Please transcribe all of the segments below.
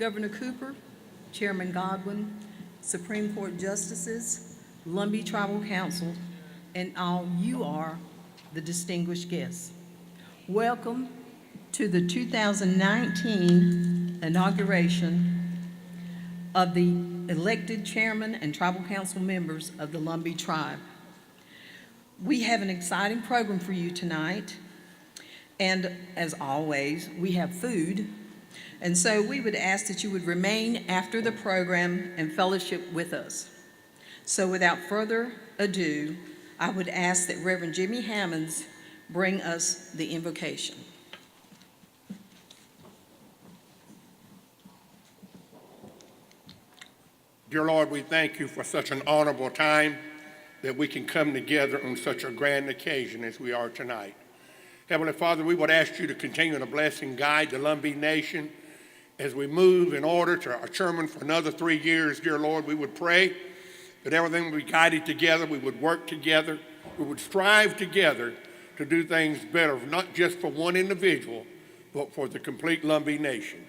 Governor Cooper, Chairman Godwin, Supreme Court Justices, Lumbee Tribal Council, and all you are, the distinguished guests. Welcome to the 2019 inauguration of the elected chairman and tribal council members of the Lumbee Tribe. We have an exciting program for you tonight, and as always, we have food. And so we would ask that you would remain after the program and fellowship with us. So without further ado, I would ask that Reverend Jimmy Hammonds bring us the invocation. Dear Lord, we thank you for such an honorable time that we can come together on such a grand occasion as we are tonight. Heavenly Father, we would ask you to continue to bless and guide the Lumbee Nation as we move in order to our chairman for another 3 years. Dear Lord, we would pray that everything would be guided together, we would work together, we would strive together to do things better, not just for one individual, but for the complete Lumbee Nation.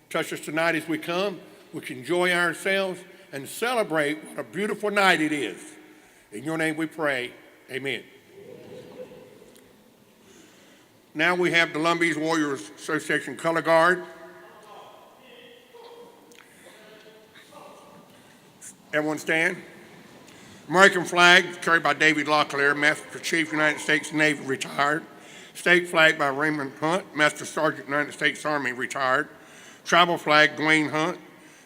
Touch us tonight as we come. We can enjoy ourselves and celebrate what a beautiful night it is. In your name we pray, amen. Now we have the Lumbee Warriors Association Color Guard. Everyone stand. American flag carried by David Locklear, Master Chief, United States Navy, retired. State flag by Raymond Hunt, Master Sergeant, United States Army, retired. Tribal flag, Dwayne Hunt,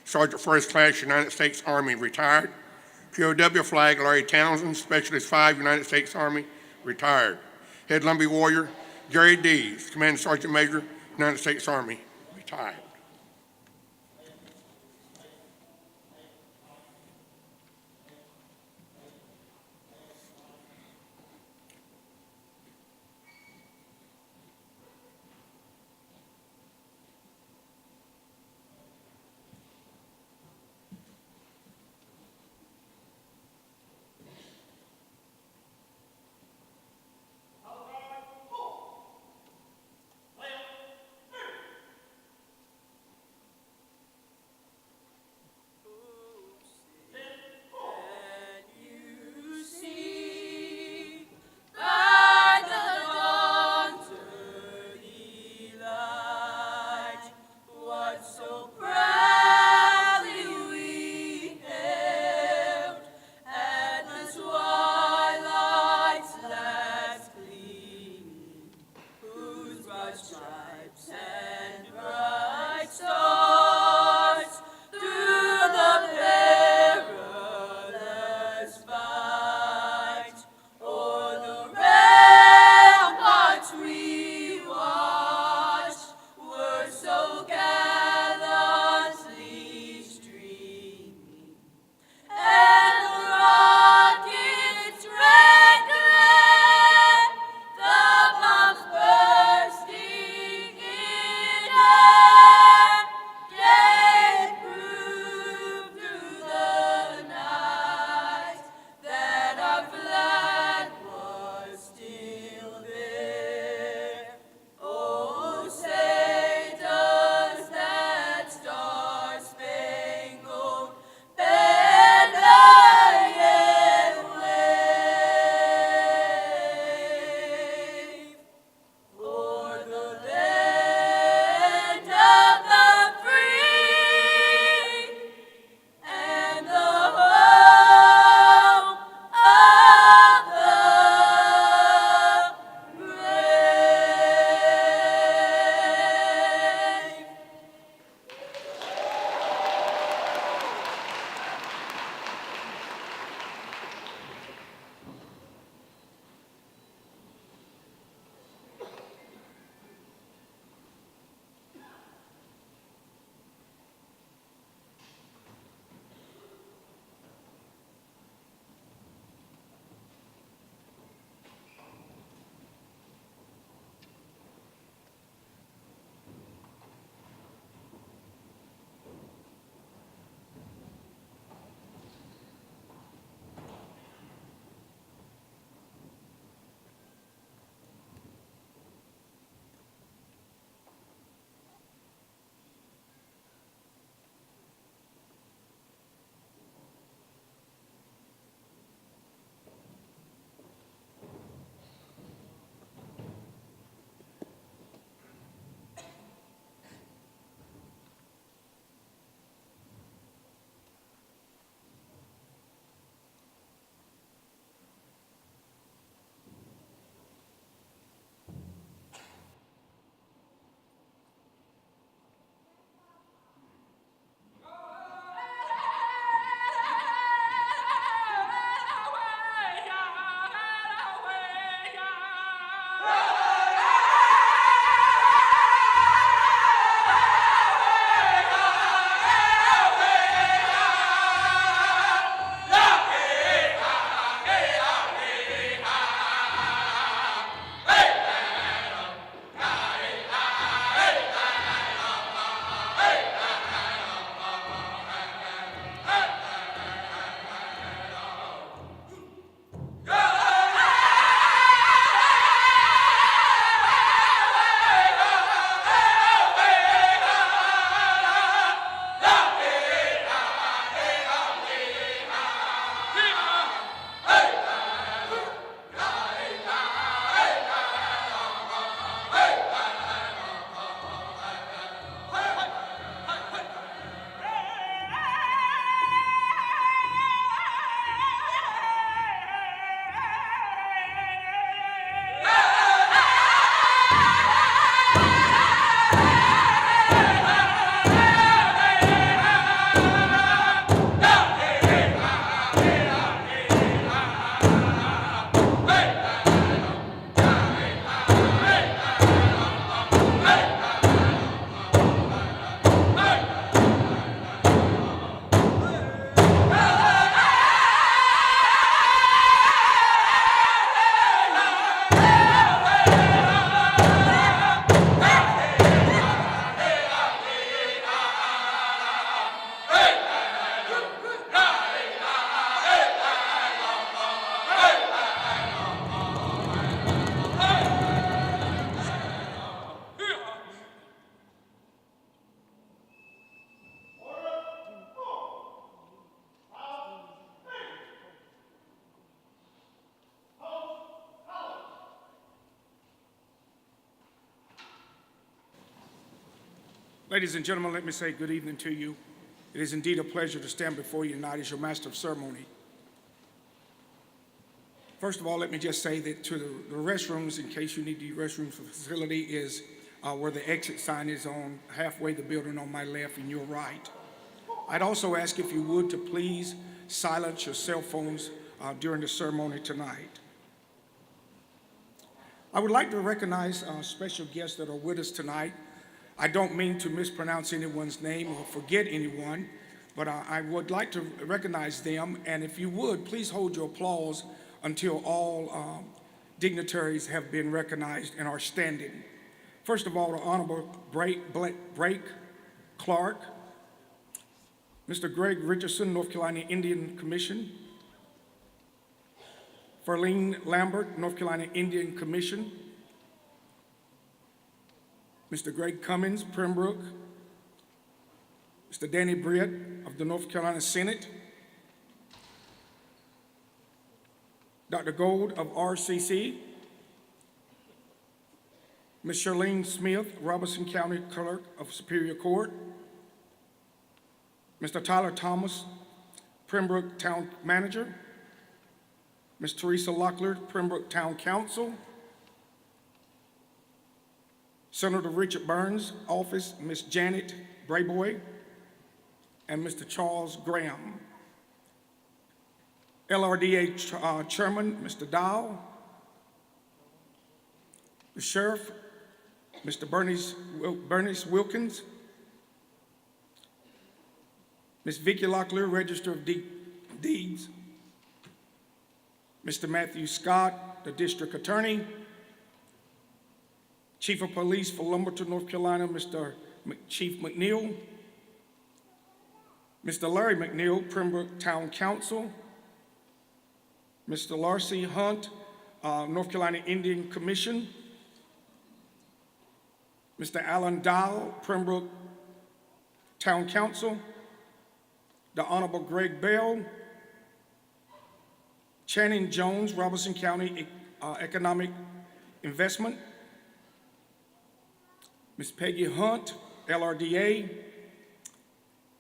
Sergeant First Class, United States Army, retired. POW flag, Larry Townsend, Specialist 5, United States Army, retired. Head Lumbee Warrior, Gary Dees, Command Sergeant Major, United States Army, retired. Ladies and gentlemen, let me say good evening to you. It is indeed a pleasure to stand before you tonight as your master of ceremony. First of all, let me just say that to the restrooms, in case you need to use restrooms for the facility, is where the exit sign is on halfway the building on my left and your right. I'd also ask if you would to please silence your cell phones during the ceremony tonight. I would like to recognize special guests that are with us tonight. I don't mean to mispronounce anyone's name or forget anyone, but I would like to recognize them, and if you would, please hold your applause until all dignitaries have been recognized and are standing. First of all, the Honorable Blake Clark, Mr. Greg Richardson, North Carolina Indian Commission, Ferline Lambert, North Carolina Indian Commission, Mr. Greg Cummins, Pembroke, Mr. Danny Britt of the North Carolina Senate, Dr. Gold of RCC, Ms. Charlene Smith, Robeson County Clerk of Superior Court, Mr. Tyler Thomas, Pembroke Town Manager, Ms. Teresa Locklear, Pembroke Town Council, Senator Richard Burns' office, Ms. Janet Brayboy, and Mr. Charles Graham. LRDA Chairman, Mr. Dow, the Sheriff, Mr. Bernice Wilkins, Ms. Vicki Locklear, Register of Deeds, Mr. Matthew Scott, the District Attorney, Chief of Police for Lumberton, North Carolina, Mr. Chief McNeil, Mr. Larry McNeil, Pembroke Town Council, Mr. Larcy Hunt, North Carolina Indian Commission, Mr. Alan Dow, Pembroke Town Council, the Honorable Greg Bell, Channing Jones, Robeson County Economic Investment, Ms. Peggy Hunt, LRDA,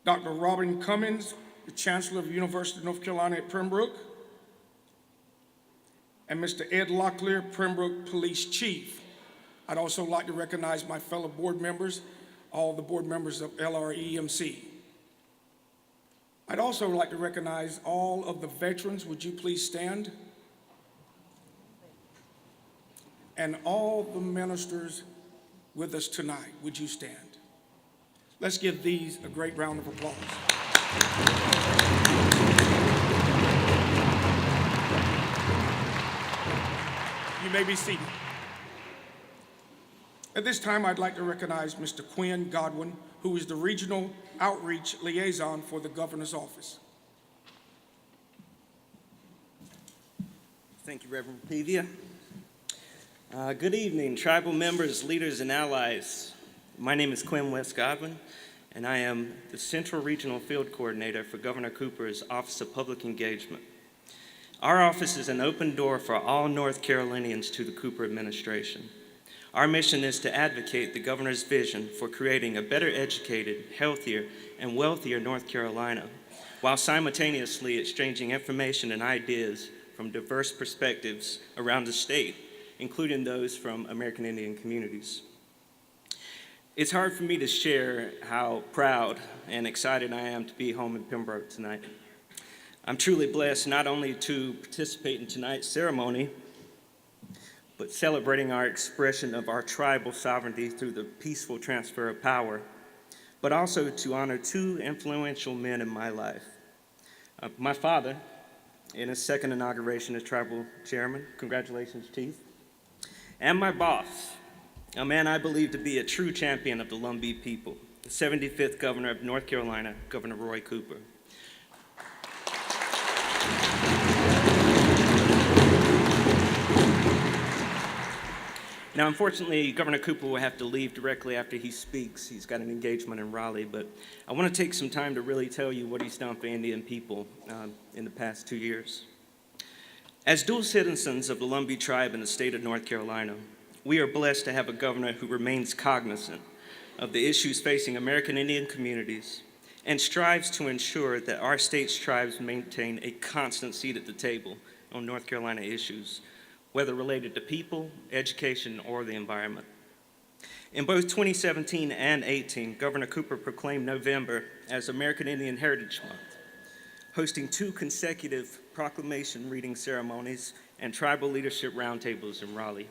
Dr. Robin Cummins, the Chancellor of the University of North Carolina at Pembroke, and Mr. Ed Locklear, Pembroke Police Chief. I'd also like to recognize my fellow board members, all the board members of LREMC. I'd also like to recognize all of the veterans. Would you please stand? And all the ministers with us tonight, would you stand? Let's give these a great round of applause. You may be seated. At this time, I'd like to recognize Mr. Quinn Godwin, who is the Regional Outreach Liaison for the Governor's Office. Thank you, Reverend Pevia. Good evening, tribal members, leaders, and allies. My name is Quinn West Godwin, and I am the Central Regional Field Coordinator for Governor Cooper's Office of Public Engagement. Our office is an open door for all North Carolinians to the Cooper administration. Our mission is to advocate the governor's vision for creating a better educated, healthier, and wealthier North Carolina, while simultaneously exchanging information and ideas from diverse perspectives around the state, including those from American Indian communities. It's hard for me to share how proud and excited I am to be home in Pembroke tonight. I'm truly blessed not only to participate in tonight's ceremony, but celebrating our expression of our tribal sovereignty through the peaceful transfer of power, but also to honor two influential men in my life. My father, in his second inauguration as tribal chairman, congratulations, Chief, and my boss, a man I believe to be a true champion of the Lumbee people, the 75th governor of North Carolina, Governor Roy Cooper. Now, unfortunately, Governor Cooper will have to leave directly after he speaks. He's got an engagement in Raleigh, but I want to take some time to really tell you what he's done for Indian people in the past 2 years. As dual citizens of the Lumbee tribe in the state of North Carolina, we are blessed to have a governor who remains cognizant of the issues facing American Indian communities and strives to ensure that our state's tribes maintain a constant seat at the table on North Carolina issues, whether related to people, education, or the environment. In both 2017 and 18, Governor Cooper proclaimed November as American Indian Heritage Month, hosting 2 consecutive proclamation reading ceremonies and tribal leadership roundtables in Raleigh.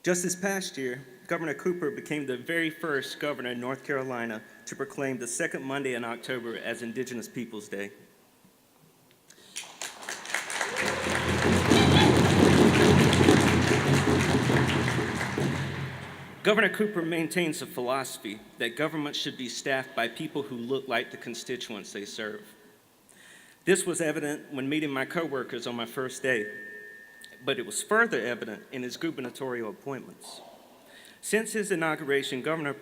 Just this past year, Governor Cooper became the very first governor in North Carolina to proclaim the second Monday in October as Indigenous Peoples Day. Governor Cooper maintains a philosophy that government should be staffed by people who look like the constituents they serve. This was evident when meeting my coworkers on my first day, but it was further evident in his gubernatorial appointments. Since his inauguration, Governor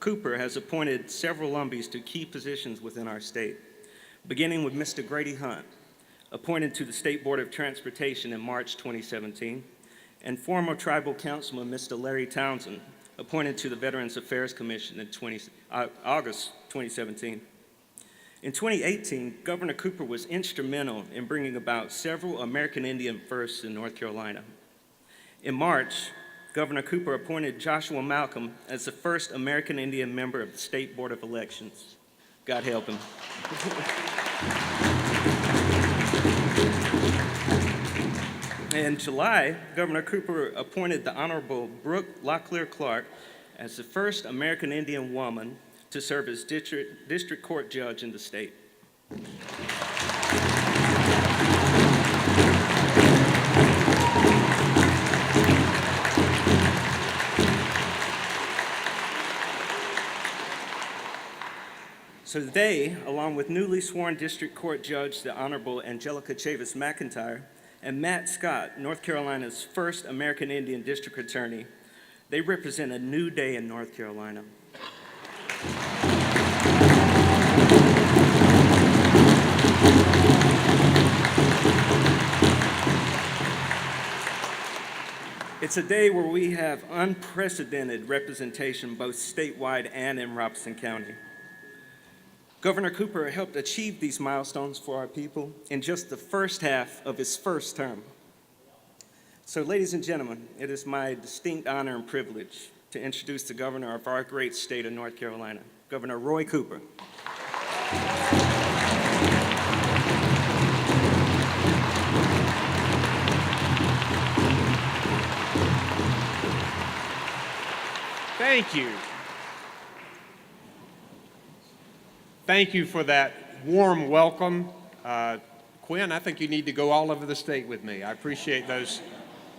Cooper has appointed several Lumbees to key positions within our state, beginning with Mr. Grady Hunt, appointed to the State Board of Transportation in March 2017, and former tribal councilman Mr. Larry Townsend, appointed to the Veterans Affairs Commission in August 2017. In 2018, Governor Cooper was instrumental in bringing about several American Indian firsts in North Carolina. In March, Governor Cooper appointed Joshua Malcolm as the first American Indian member of the State Board of Elections. God help him. In July, Governor Cooper appointed the Honorable Brooke Locklear Clark as the first American Indian woman to serve as district court judge in the state. So they, along with newly sworn district court judge, the Honorable Angelica Chavis McIntyre, and Matt Scott, North Carolina's first American Indian district attorney, they represent a new day in North Carolina. It's a day where we have unprecedented representation both statewide and in Robeson County. Governor Cooper helped achieve these milestones for our people in just the first half of his first term. So, ladies and gentlemen, it is my distinct honor and privilege to introduce the governor of our great state of North Carolina, Governor Roy Cooper. Thank you. Thank you for that warm welcome. Quinn, I think you need to go all over the state with me. I appreciate those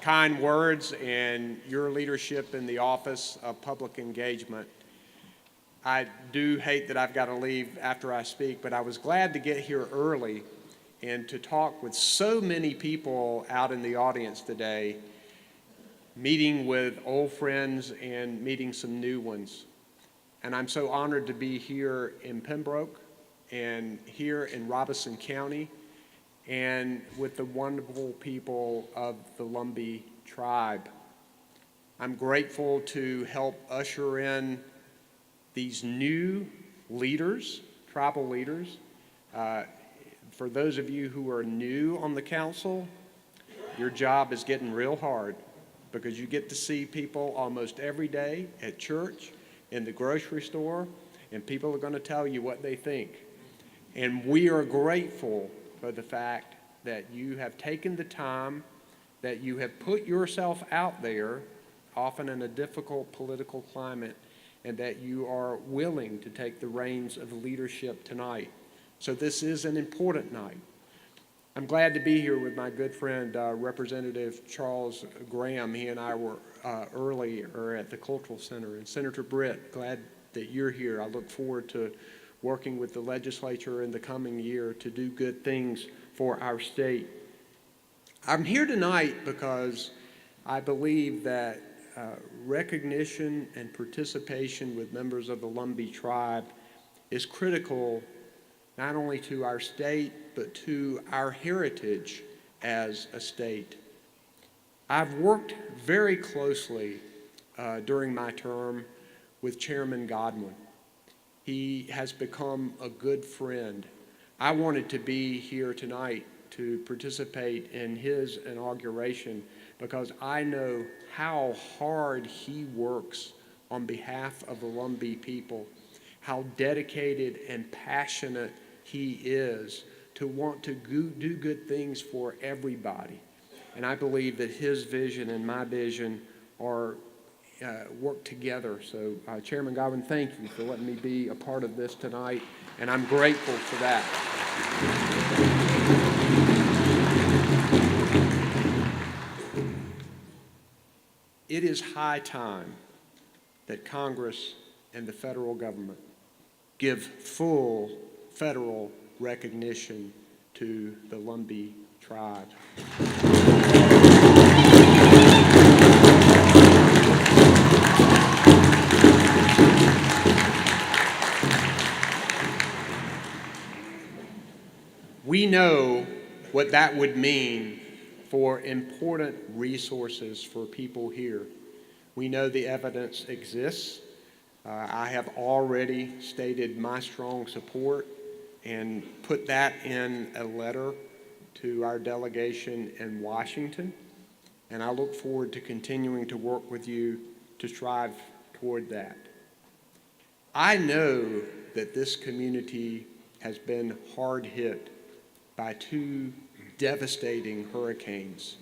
kind words and your leadership in the office of public engagement. I do hate that I've got to leave after I speak, but I was glad to get here early and to talk with so many people out in the audience today, meeting with old friends and meeting some new ones. And I'm so honored to be here in Pembroke and here in Robeson County and with the wonderful people of the Lumbee tribe. I'm grateful to help usher in these new leaders, tribal leaders. For those of you who are new on the council, your job is getting real hard because you get to see people almost every day at church, in the grocery store, and people are going to tell you what they think. And we are grateful for the fact that you have taken the time, that you have put yourself out there, often in a difficult political climate, and that you are willing to take the reins of leadership tonight. So this is an important night. I'm glad to be here with my good friend, Representative Charles Graham. He and I were earlier at the Cultural Center. And Senator Britt, glad that you're here. I look forward to working with the legislature in the coming year to do good things for our state. I'm here tonight because I believe that recognition and participation with members of the Lumbee tribe is critical not only to our state, but to our heritage as a state. I've worked very closely during my term with Chairman Godwin. He has become a good friend. I wanted to be here tonight to participate in his inauguration because I know how hard he works on behalf of the Lumbee people, how dedicated and passionate he is to want to do good things for everybody. And I believe that his vision and my vision are work together. So Chairman Godwin, thank you for letting me be a part of this tonight, and I'm grateful for that. It is high time that Congress and the federal government give full federal recognition to the Lumbee tribe. We know what that would mean for important resources for people here. We know the evidence exists. I have already stated my strong support and put that in a letter to our delegation in Washington. And I look forward to continuing to work with you to strive toward that. I know that this community has been hard hit by two devastating hurricanes.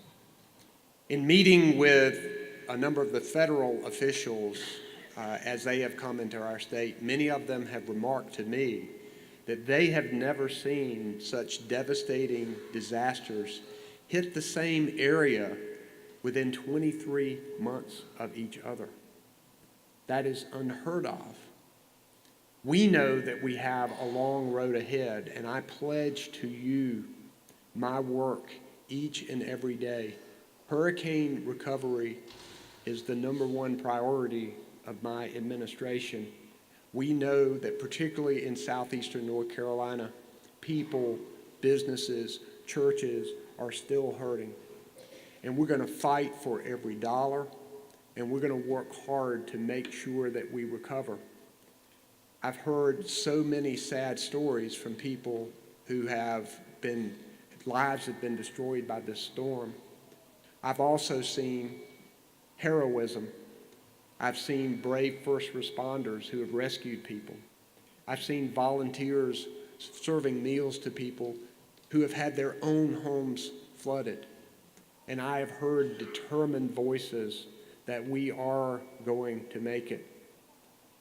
In meeting with a number of the federal officials as they have come into our state, many of them have remarked to me that they have never seen such devastating disasters hit the same area within 23 months of each other. That is unheard of. We know that we have a long road ahead, and I pledge to you my work each and every day. Hurricane recovery is the #1 priority of my administration. We know that particularly in southeastern North Carolina, people, businesses, churches are still hurting. And we're going to fight for every dollar, and we're going to work hard to make sure that we recover. I've heard so many sad stories from people who lives have been destroyed by this storm. I've also seen heroism. I've seen brave first responders who have rescued people. I've seen volunteers serving meals to people who have had their own homes flooded. And I have heard determined voices that we are going to make it.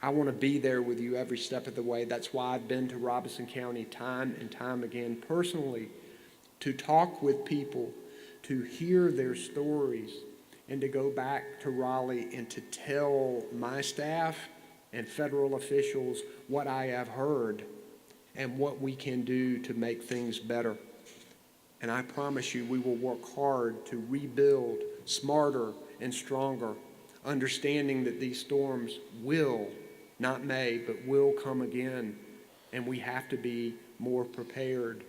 I want to be there with you every step of the way. That's why I've been to Robeson County time and time again personally to talk with people, to hear their stories, and to go back to Raleigh and to tell my staff and federal officials what I have heard and what we can do to make things better. And I promise you we will work hard to rebuild smarter and stronger, understanding that these storms will, not may, but will come again, and we have to be more prepared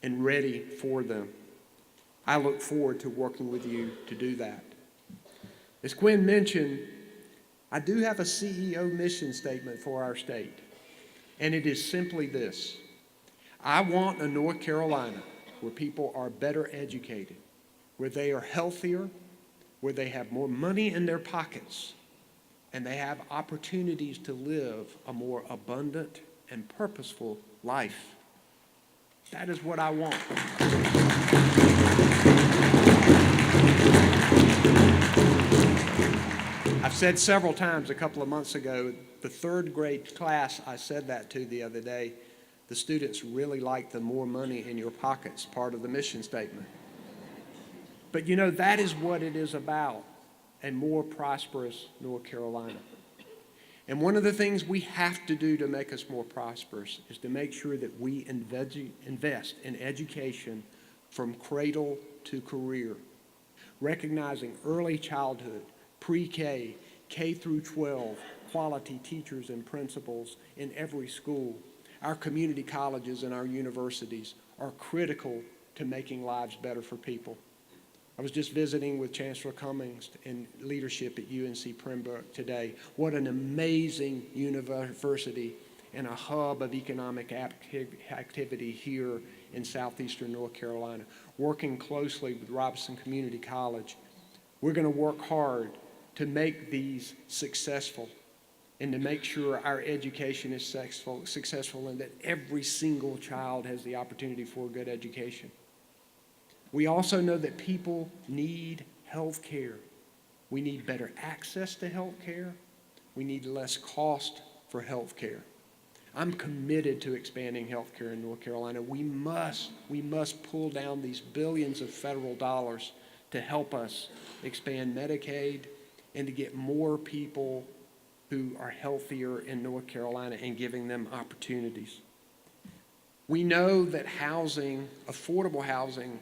and ready for them. I look forward to working with you to do that. As Quinn mentioned, I do have a CEO mission statement for our state, and it is simply this: I want a North Carolina where people are better educated, where they are healthier, where they have more money in their pockets, and they have opportunities to live a more abundant and purposeful life. That is what I want. I've said several times a couple of months ago, the third grade class I said that to the other day, the students really like the more money in your pockets part of the mission statement. But you know, that is what it is about, a more prosperous North Carolina. And one of the things we have to do to make us more prosperous is to make sure that we invest in education from cradle to career, recognizing early childhood, pre-K, K through 12, quality teachers and principals in every school. Our community colleges and our universities are critical to making lives better for people. I was just visiting with Chancellor Cummings and leadership at UNC Pembroke today. What an amazing university and a hub of economic activity here in southeastern North Carolina. Working closely with Robinson Community College, we're going to work hard to make these successful and to make sure our education is successful and that every single child has the opportunity for a good education. We also know that people need health care. We need better access to health care. We need less cost for health care. I'm committed to expanding health care in North Carolina. We must pull down these billions of federal dollars to help us expand Medicaid and to get more people who are healthier in North Carolina and giving them opportunities. We know that housing, affordable housing,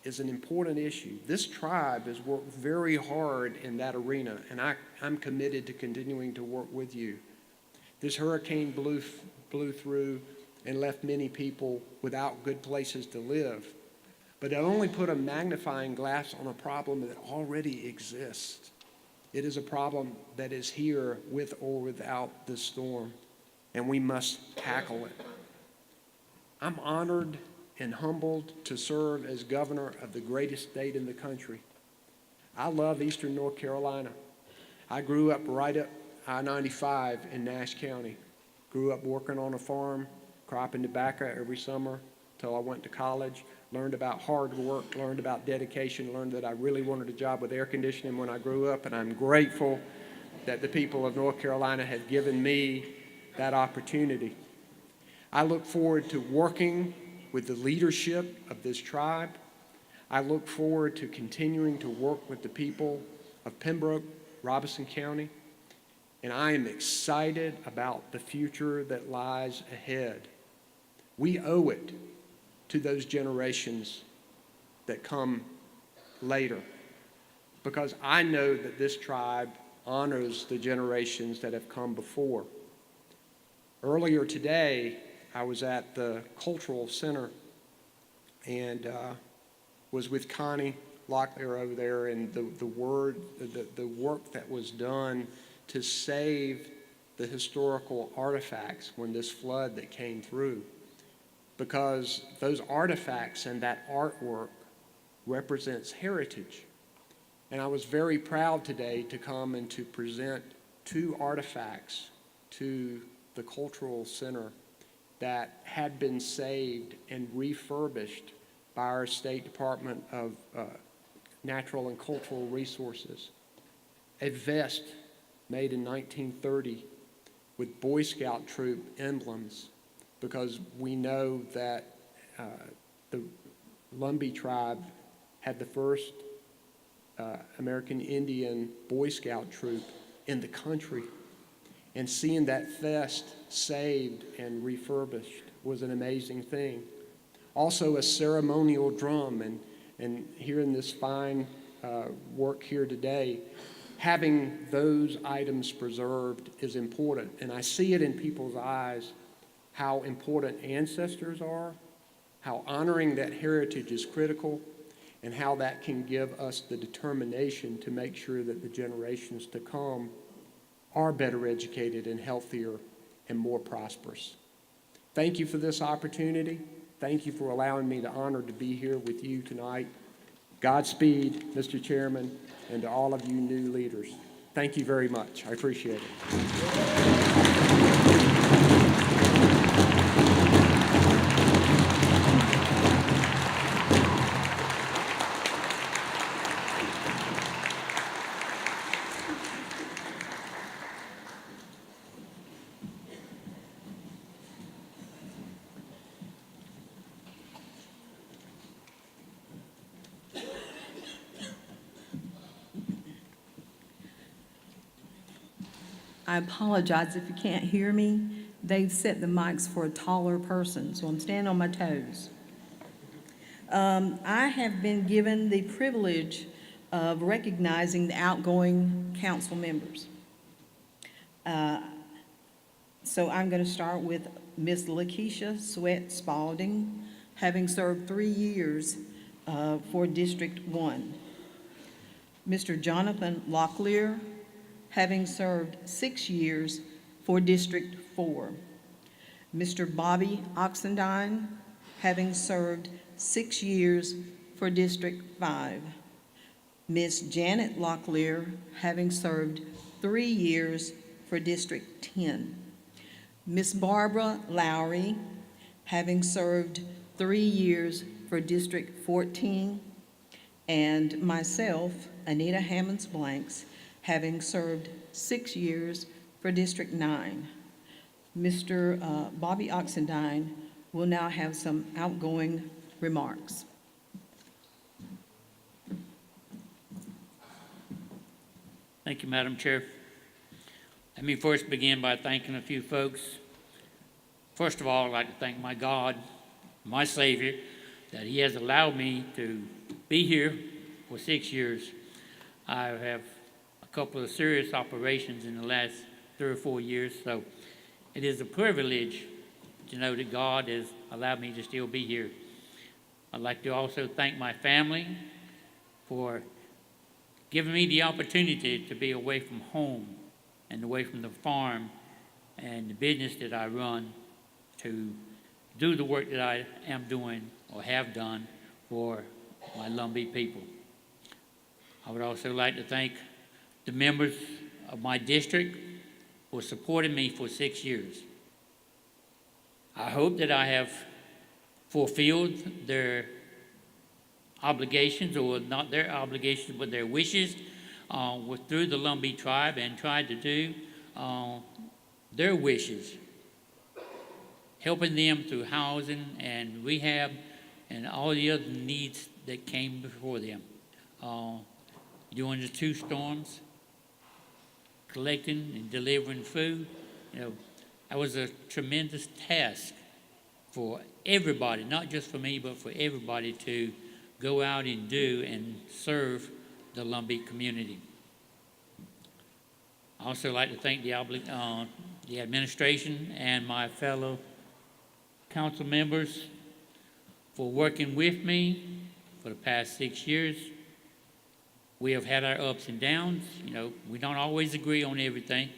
is an important issue. This tribe has worked very hard in that arena, and I'm committed to continuing to work with you. This hurricane blew through and left many people without good places to live. But it only put a magnifying glass on a problem that already exists. It is a problem that is here with or without the storm, and we must tackle it. I'm honored and humbled to serve as governor of the greatest state in the country. I love Eastern North Carolina. I grew up right up I-95 in Nash County. Grew up working on a farm, cropping tobacco every summer till I went to college. Learned about hard work, learned about dedication, learned that I really wanted a job with air conditioning when I grew up, and I'm grateful that the people of North Carolina have given me that opportunity. I look forward to working with the leadership of this tribe. I look forward to continuing to work with the people of Pembroke, Robinson County, and I am excited about the future that lies ahead. We owe it to those generations that come later, because I know that this tribe honors the generations that have come before. Earlier today, I was at the Cultural Center and was with Connie Locklear over there, and the work that was done to save the historical artifacts when this flood that came through, because those artifacts and that artwork represents heritage. And I was very proud today to come and to present 2 artifacts to the Cultural Center that had been saved and refurbished by our State Department of Natural and Cultural Resources. A vest made in 1930 with Boy Scout troop emblems, because we know that the Lumbee tribe had the first American Indian Boy Scout troop in the country. And seeing that vest saved and refurbished was an amazing thing. Also a ceremonial drum, and hearing this fine work here today, having those items preserved is important. And I see it in people's eyes how important ancestors are, how honoring that heritage is critical, and how that can give us the determination to make sure that the generations to come are better educated and healthier and more prosperous. Thank you for this opportunity. Thank you for allowing me the honor to be here with you tonight. Godspeed, Mr. Chairman, and to all of you new leaders. Thank you very much. I appreciate it. I apologize if you can't hear me. They've set the mics for a taller person, so I'm standing on my toes. I have been given the privilege of recognizing the outgoing council members. So I'm going to start with Ms. Lakeisha Sweat Spalding, having served 3 years for District 1. Mr. Jonathan Locklear, having served 6 years for District 4. Mr. Bobby Oxendine, having served 6 years for District 5. Ms. Janet Locklear, having served 3 years for District 10. Ms. Barbara Lowry, having served 3 years for District 14, and myself, Anita Hammonds Blanks, having served 6 years for District 9. Mr. Bobby Oxendine will now have some outgoing remarks. Thank you, Madam Chair. Let me first begin by thanking a few folks. First of all, I'd like to thank my God, my Savior, that He has allowed me to be here for 6 years. I have a couple of serious operations in the last 3 or 4 years, so it is a privilege to know that God has allowed me to still be here. I'd like to also thank my family for giving me the opportunity to be away from home and away from the farm and the business that I run, to do the work that I am doing or have done for my Lumbee people. I would also like to thank the members of my district for supporting me for 6 years. I hope that I have fulfilled their obligations, or not their obligations, but their wishes through the Lumbee tribe, and tried to do their wishes, helping them through housing and rehab and all the other needs that came before them. During the 2 storms, collecting and delivering food, that was a tremendous task for everybody, not just for me, but for everybody to go out and do and serve the Lumbee community. I also like to thank the administration and my fellow council members for working with me for the past 6 years. We have had our ups and downs. We don't always agree on everything,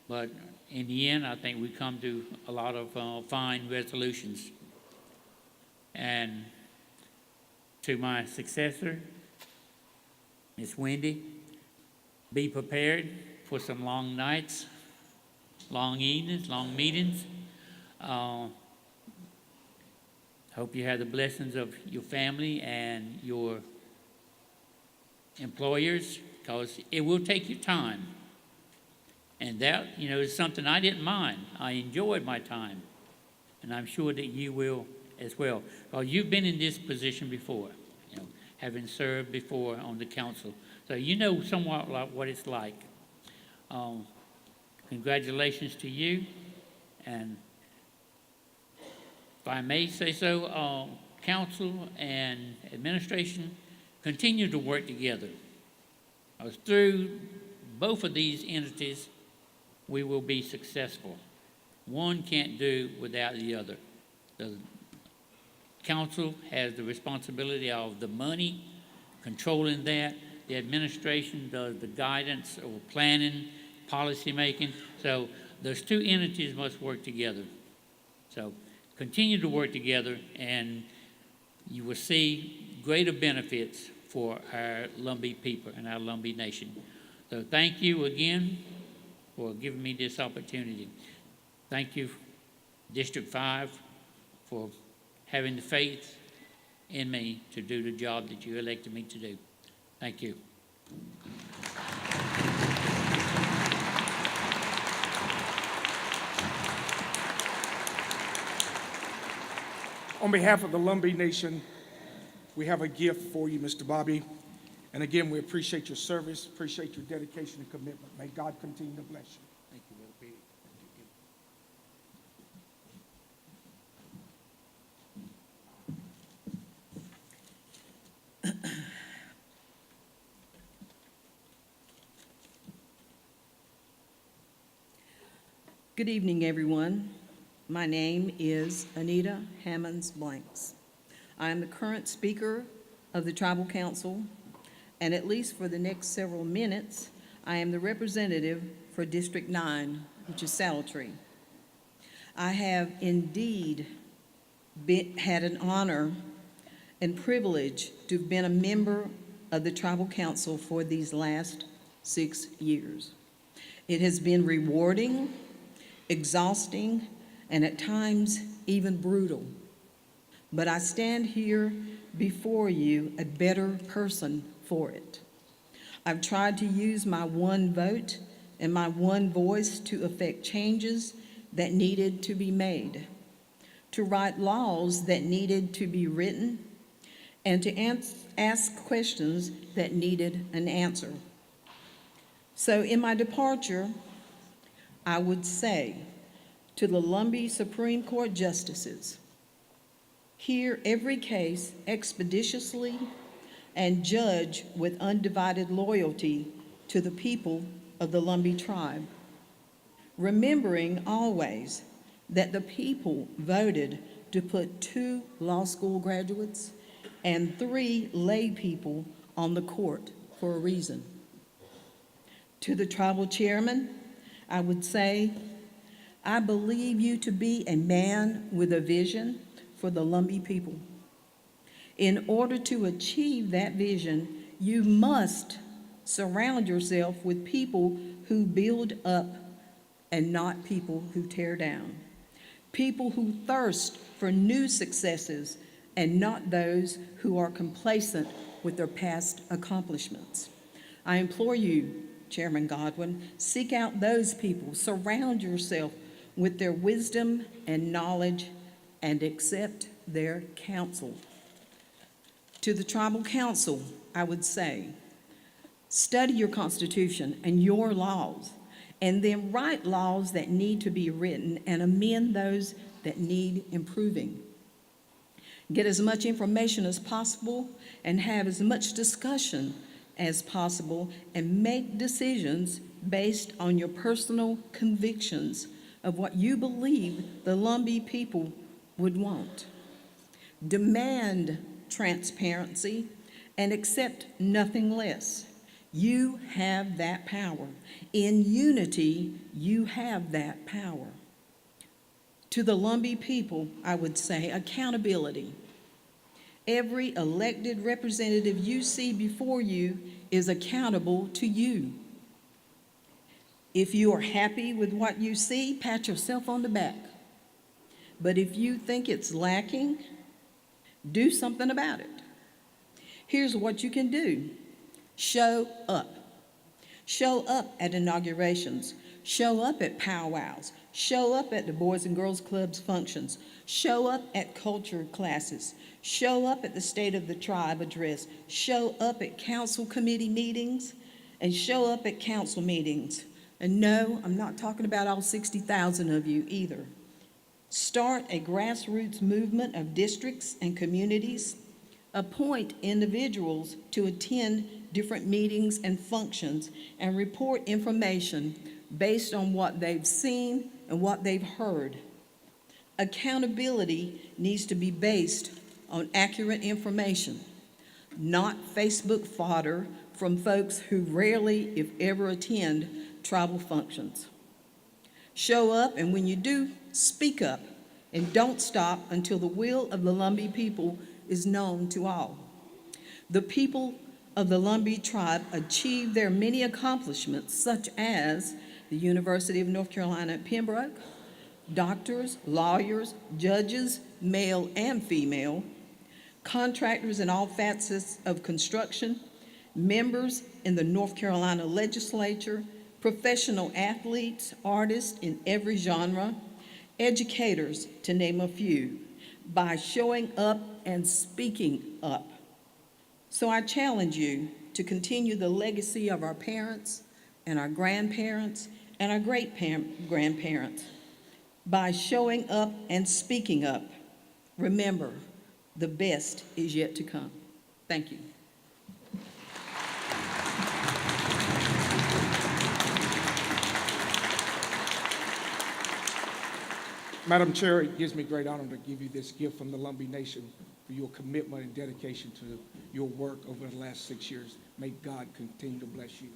but in the end, I think we come to a lot of fine resolutions. And to my successor, Ms. Wendy, be prepared for some long nights, long evenings, long meetings. Hope you have the blessings of your family and your employers, because it will take you time. And that, is something I didn't mind. I enjoyed my time. And I'm sure that you will as well. Because you've been in this position before, having served before on the council. So you know somewhat like what it's like. Congratulations to you. And if I may say so, council and administration continue to work together. Through both of these entities, we will be successful. One can't do without the other. The council has the responsibility of the money, controlling that. The administration does the guidance or planning, policy making. So those 2 entities must work together. So continue to work together, and you will see greater benefits for our Lumbee people and our Lumbee nation. So thank you again for giving me this opportunity. Thank you, District 5, for having the faith in me to do the job that you elected me to do. Thank you. On behalf of the Lumbee Nation, we have a gift for you, Mr. Bobby. And again, we appreciate your service, appreciate your dedication and commitment. May God continue to bless you. Thank you, Brother Pete. Good evening, everyone. My name is Anita Hammonds Blanks. I am the current Speaker of the Tribal Council, and at least for the next several minutes, I am the representative for District 9, which is Saddle Tree. I have indeed had an honor and privilege to have been a member of the Tribal Council for these last 6 years. It has been rewarding, exhausting, and at times even brutal. But I stand here before you a better person for it. I've tried to use my one vote and my one voice to effect changes that needed to be made, to write laws that needed to be written, and to ask questions that needed an answer. So in my departure, I would say to the Lumbee Supreme Court justices, hear every case expeditiously and judge with undivided loyalty to the people of the Lumbee tribe, remembering always that the people voted to put 2 law school graduates and 3 lay people on the court for a reason. To the tribal chairman, I would say, I believe you to be a man with a vision for the Lumbee people. In order to achieve that vision, you must surround yourself with people who build up and not people who tear down. People who thirst for new successes and not those who are complacent with their past accomplishments. I implore you, Chairman Godwin, seek out those people, surround yourself with their wisdom and knowledge, and accept their counsel. To the Tribal Council, I would say, study your Constitution and your laws, and then write laws that need to be written and amend those that need improving. Get as much information as possible and have as much discussion as possible, and make decisions based on your personal convictions of what you believe the Lumbee people would want. Demand transparency and accept nothing less. You have that power. In unity, you have that power. To the Lumbee people, I would say accountability. Every elected representative you see before you is accountable to you. If you are happy with what you see, pat yourself on the back. But if you think it's lacking, do something about it. Here's what you can do. Show up. Show up at inaugurations. Show up at powwows. Show up at the Boys and Girls Club's functions. Show up at culture classes. Show up at the State of the Tribe address. Show up at council committee meetings, and show up at council meetings. And no, I'm not talking about all 60,000 of you either. Start a grassroots movement of districts and communities. Appoint individuals to attend different meetings and functions and report information based on what they've seen and what they've heard. Accountability needs to be based on accurate information, not Facebook fodder from folks who rarely, if ever, attend tribal functions. Show up, and when you do, speak up, and don't stop until the will of the Lumbee people is known to all. The people of the Lumbee tribe achieved their many accomplishments, such as the University of North Carolina at Pembroke, doctors, lawyers, judges, male and female, contractors in all facets of construction, members in the North Carolina legislature, professional athletes, artists in every genre, educators, to name a few, by showing up and speaking up. So I challenge you to continue the legacy of our parents and our grandparents and our great-grandparents by showing up and speaking up. Remember, the best is yet to come. Thank you. Madam Chair, it gives me great honor to give you this gift from the Lumbee Nation for for your commitment and dedication to your work over the last 6 years. May God continue to bless you.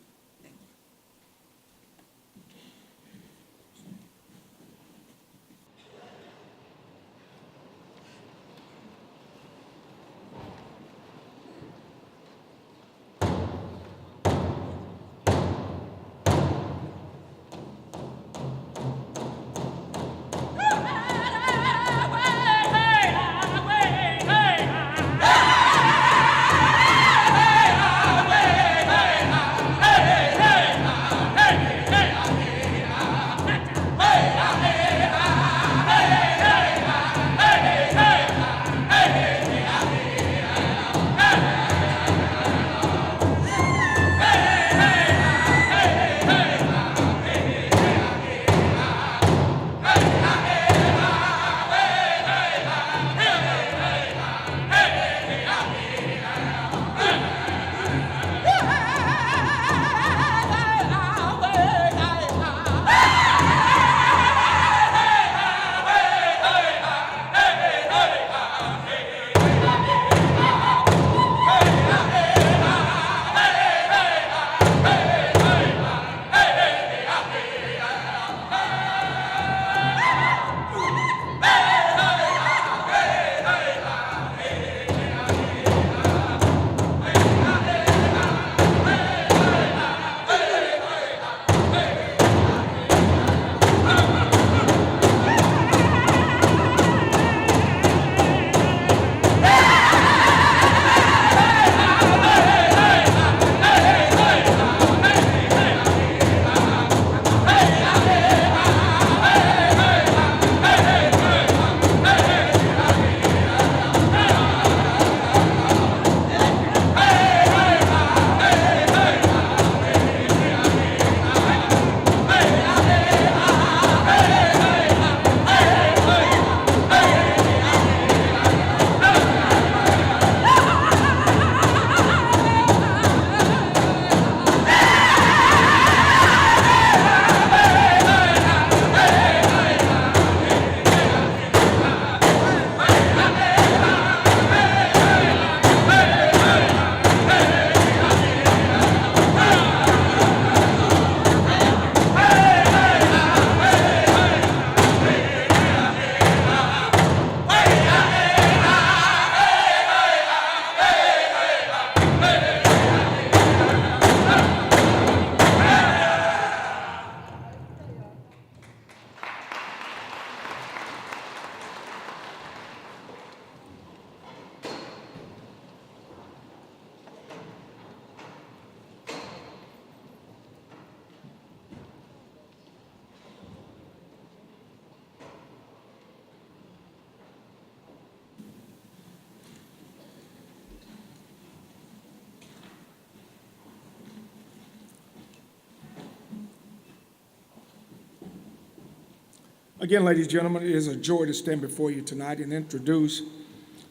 Again, ladies and gentlemen, it is a joy to stand before you tonight and introduce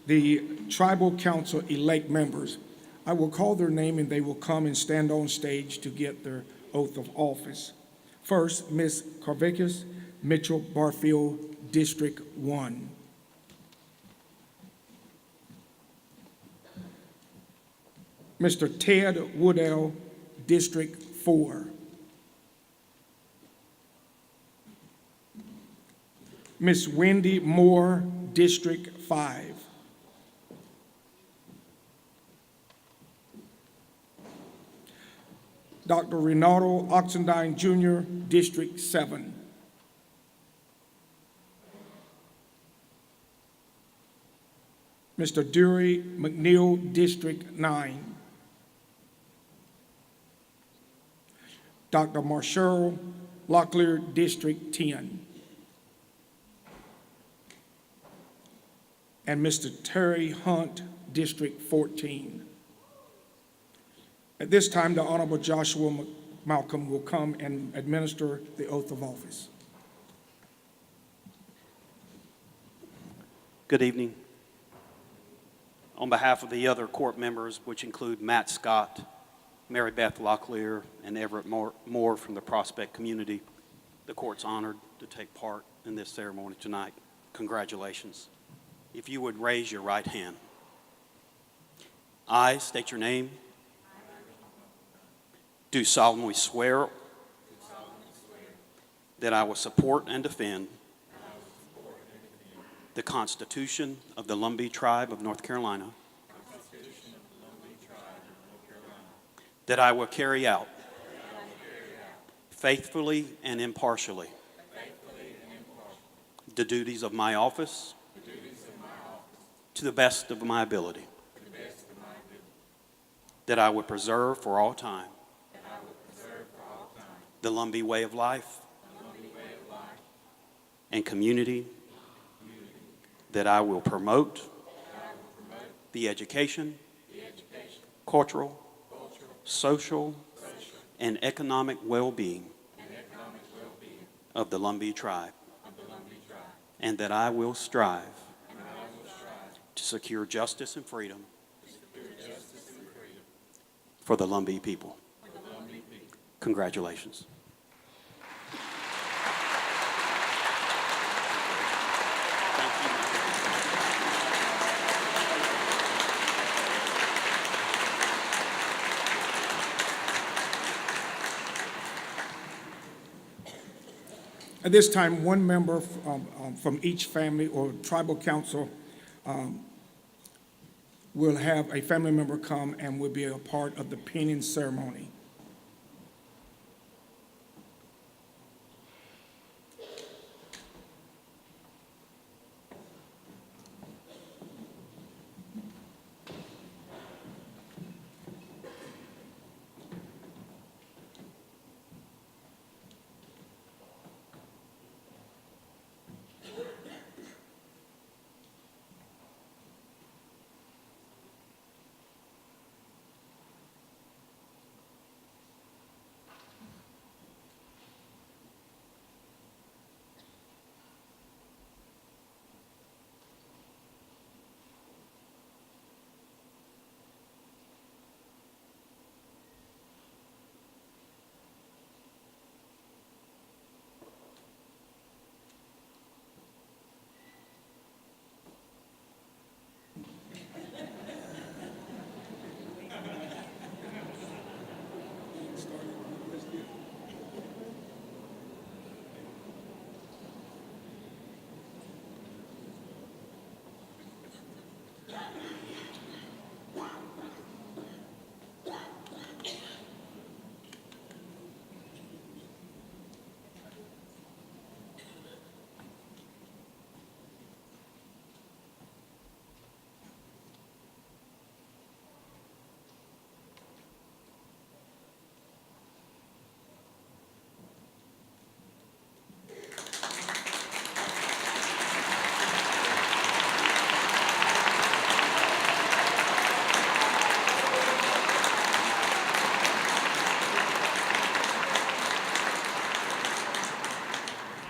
the Tribal Council elect members. I will call their name and they will come and stand on stage to get their oath of office. First, Ms. Carvicus Mitchell Barfield, District 1. Mr. Ted Woodell, District 4. Ms. Wendy Moore, District 5. Dr. Renato Oxendine Jr., District 7. Mr. Dury McNeil, District 9. Dr. Marshall Locklear, District 10. And Mr. Terry Hunt, District 14. At this time, the Honorable Joshua Malcolm will come and administer the oath of office. Good evening. On behalf of the other court members, which include Matt Scott, Mary Beth Locklear, and Everett Moore from the Prospect community, the court's honored to take part in this ceremony tonight. Congratulations. If you would raise your right hand. I state your name. Do solemnly swear that I will support and defend the Constitution of the Lumbee Tribe of North Carolina, that I will carry out faithfully and impartially the duties of my office to the best of my ability, that I will preserve for all time the Lumbee way of life and community, that I will promote the education, cultural, social, and economic well-being of the Lumbee tribe, and that I will strive to secure justice and freedom for the Lumbee people. Congratulations. At this time, one member from each family or tribal council will have a family member come and will be a part of the pinning ceremony.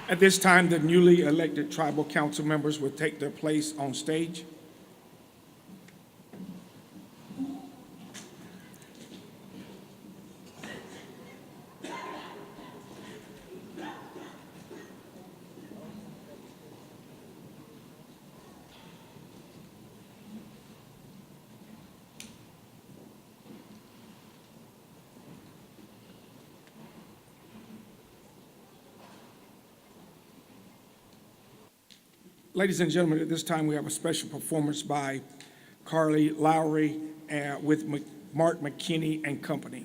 At this time, the newly elected tribal council members will take their place on stage. Ladies and gentlemen, at this time, we have a special performance by Carly Lowry with Mark McKinney and Company.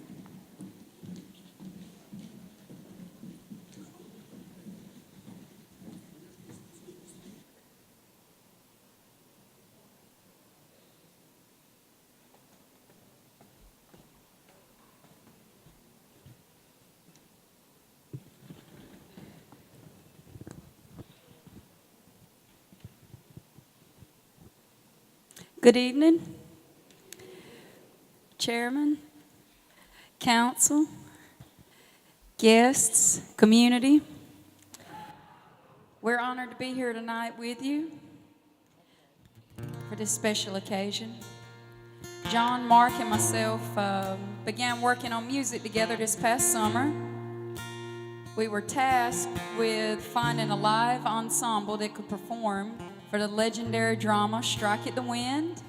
Good evening, Chairman, Council, guests, community. We're honored to be here tonight with you for this special occasion. John, Mark, and myself began working on music together this past summer. We were tasked with finding a live ensemble that could perform for the legendary drama Strike at the Wind.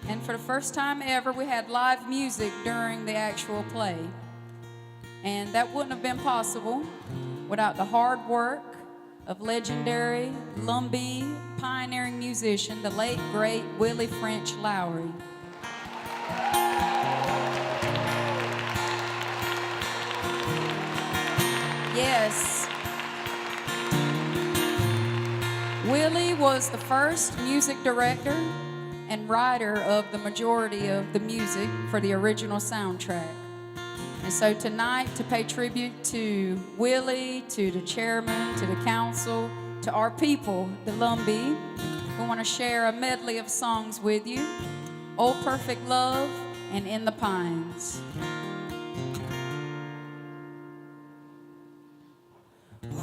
And for the first time ever, we had live music during the actual play. And that wouldn't have been possible without the hard work of legendary Lumbee pioneering musician, the late, great Willie French Lowry. Yes. Willie was the first music director and writer of the majority of the music for the original soundtrack. And so tonight, to pay tribute to Willie, to the chairman, to the council, to our people, the Lumbee, we want to share a medley of songs with you. Oh Perfect Love and In the Pines.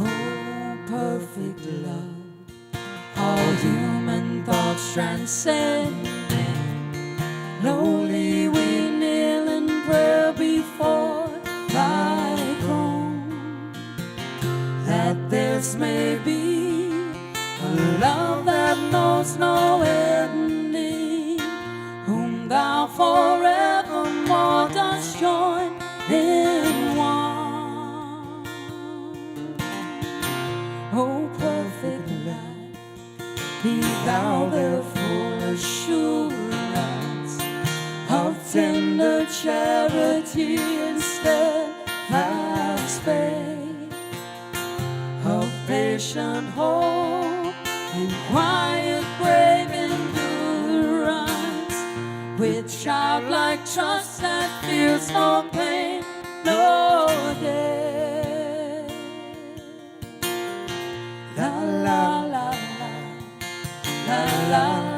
Oh, perfect love, all human thoughts transcending. Lowly we kneel in prayer before thy throne, that this may be a love that knows no ending, whom thou forevermore dost join in one. O perfect life, be thou their full assurance of tender charity and steadfast faith, of patient hope and quiet brave endurance, with childlike trust that fears no pain, no death. La la la la, la la la.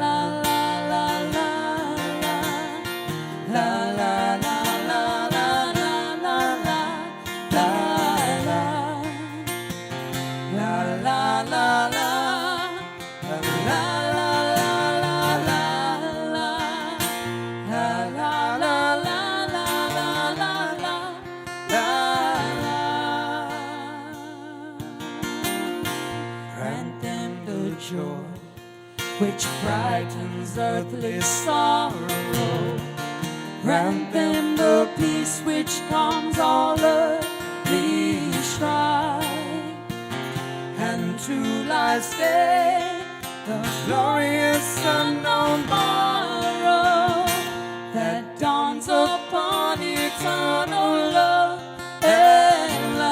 Which brightens earthly sorrow, grant them the peace which calms all earthly strife, and to life's day the glorious unknown morrow that dawns upon eternal love and life.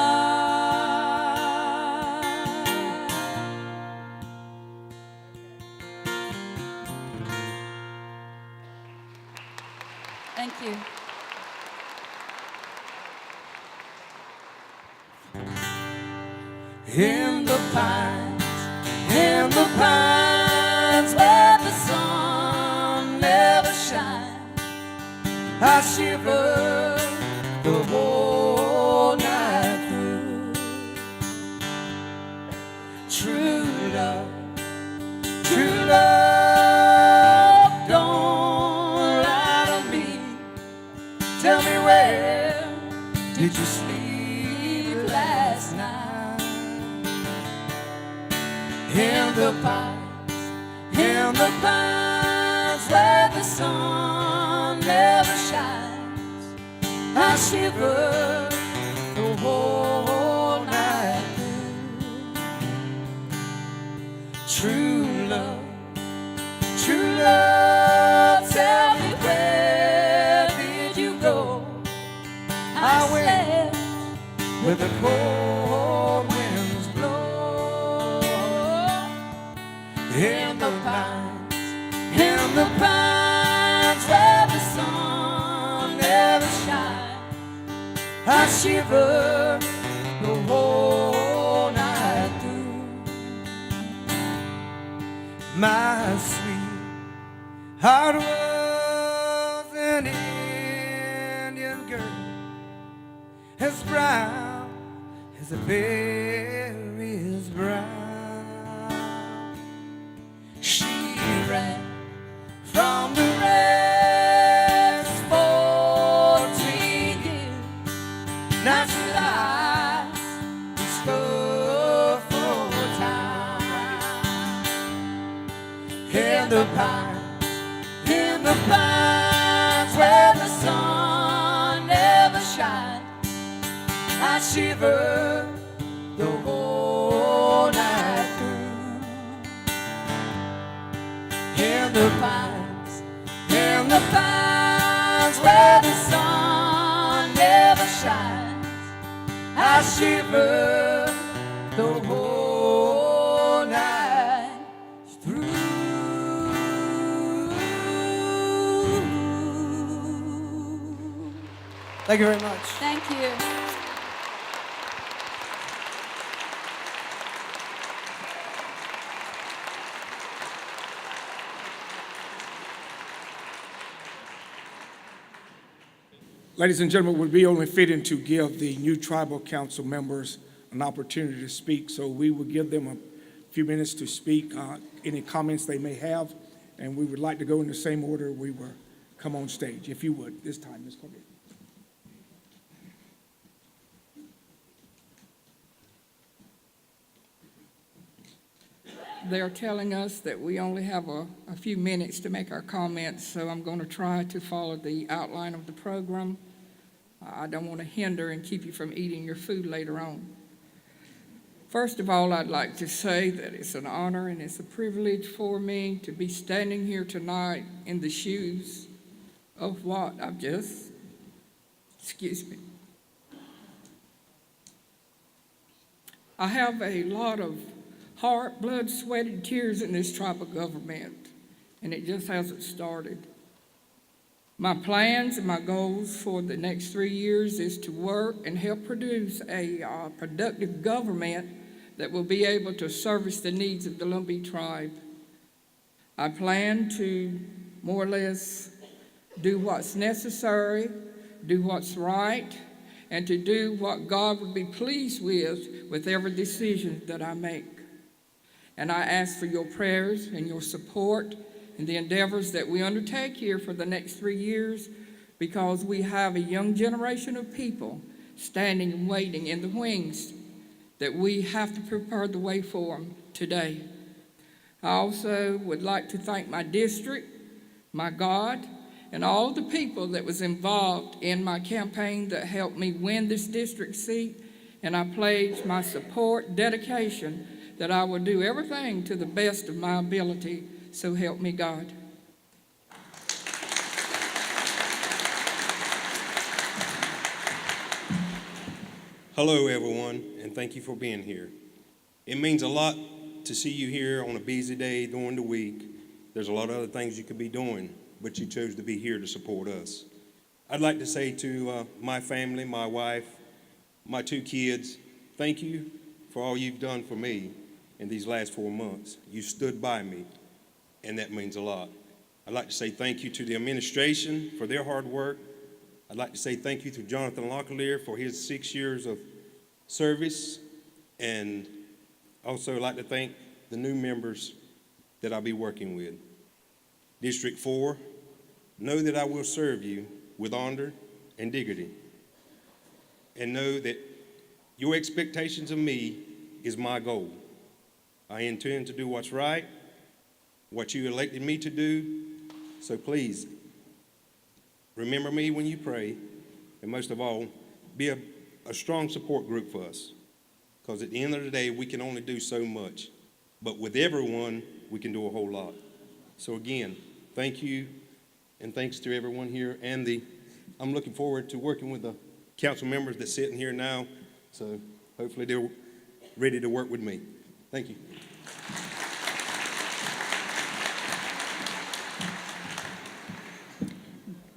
Thank you. In the pines where the sun never shines, I shiver the whole night through. True love, don't lie to me. Tell me, where did you sleep last night? In the pines where the sun never shines, I shiver the whole night through. True love, tell me, where did you go? I went where the cold winds blow. In the pines where the sun never shines, I shiver the whole night through. My sweetheart was an Indian girl, as brown as the berries brown. She ran from the rest 14 years. Now she lies in store for time. In the pines shiver the whole night through. In the pines where the sun never shines, I shiver the whole night through. Thank you very much. Thank you. Ladies and gentlemen, it would be only fitting to give the new tribal council members an opportunity to speak, so we will give them a few minutes to speak, any comments they may have, and we would like to go in the same order we were come on stage, if you would, this time, Ms. Corbett. They're telling us that we only have a few minutes to make our comments, so I'm going to try to follow the outline of the program. I don't want to hinder and keep you from eating your food later on. First of all, I'd like to say that it's an honor and it's a privilege for me to be standing here tonight in the shoes of what I've just, excuse me. I have a lot of heart, blood, sweat, and tears in this tribal government, and it just hasn't started. My plans and my goals for the next 3 years is to work and help produce a productive government that will be able to service the needs of the Lumbee tribe. I plan to more or less do what's necessary, do what's right, and to do what God would be pleased with every decision that I make. And I ask for your prayers and your support in the endeavors that we undertake here for the next 3 years, because we have a young generation of people standing and waiting in the wings that we have to prepare the way for them today. I also would like to thank my district, my God, and all the people that was involved in my campaign that helped me win this district seat, and I pledge my support, dedication, that I will do everything to the best of my ability, so help me God. Hello, everyone, and thank you for being here. It means a lot to see you here on a busy day during the week. There's a lot of other things you could be doing, but you chose to be here to support us. I'd like to say to my family, my wife, my 2 kids, thank you for all you've done for me in these last 4 months. You stood by me, and that means a lot. I'd like to say thank you to the administration for their hard work. I'd like to say thank you to Jonathan Locklear for his 6 years of service, and also like to thank the new members that I'll be working with. District 4, know that I will serve you with honor and dignity, and know that your expectations of me is my goal. I intend to do what's right, what you elected me to do, so please remember me when you pray, and most of all, be a strong support group for us, because at the end of the day, we can only do so much, but with everyone, we can do a whole lot. So again, thank you, and thanks to everyone here, and I'm looking forward to working with the council members that's sitting here now, so hopefully they're ready to work with me. Thank you.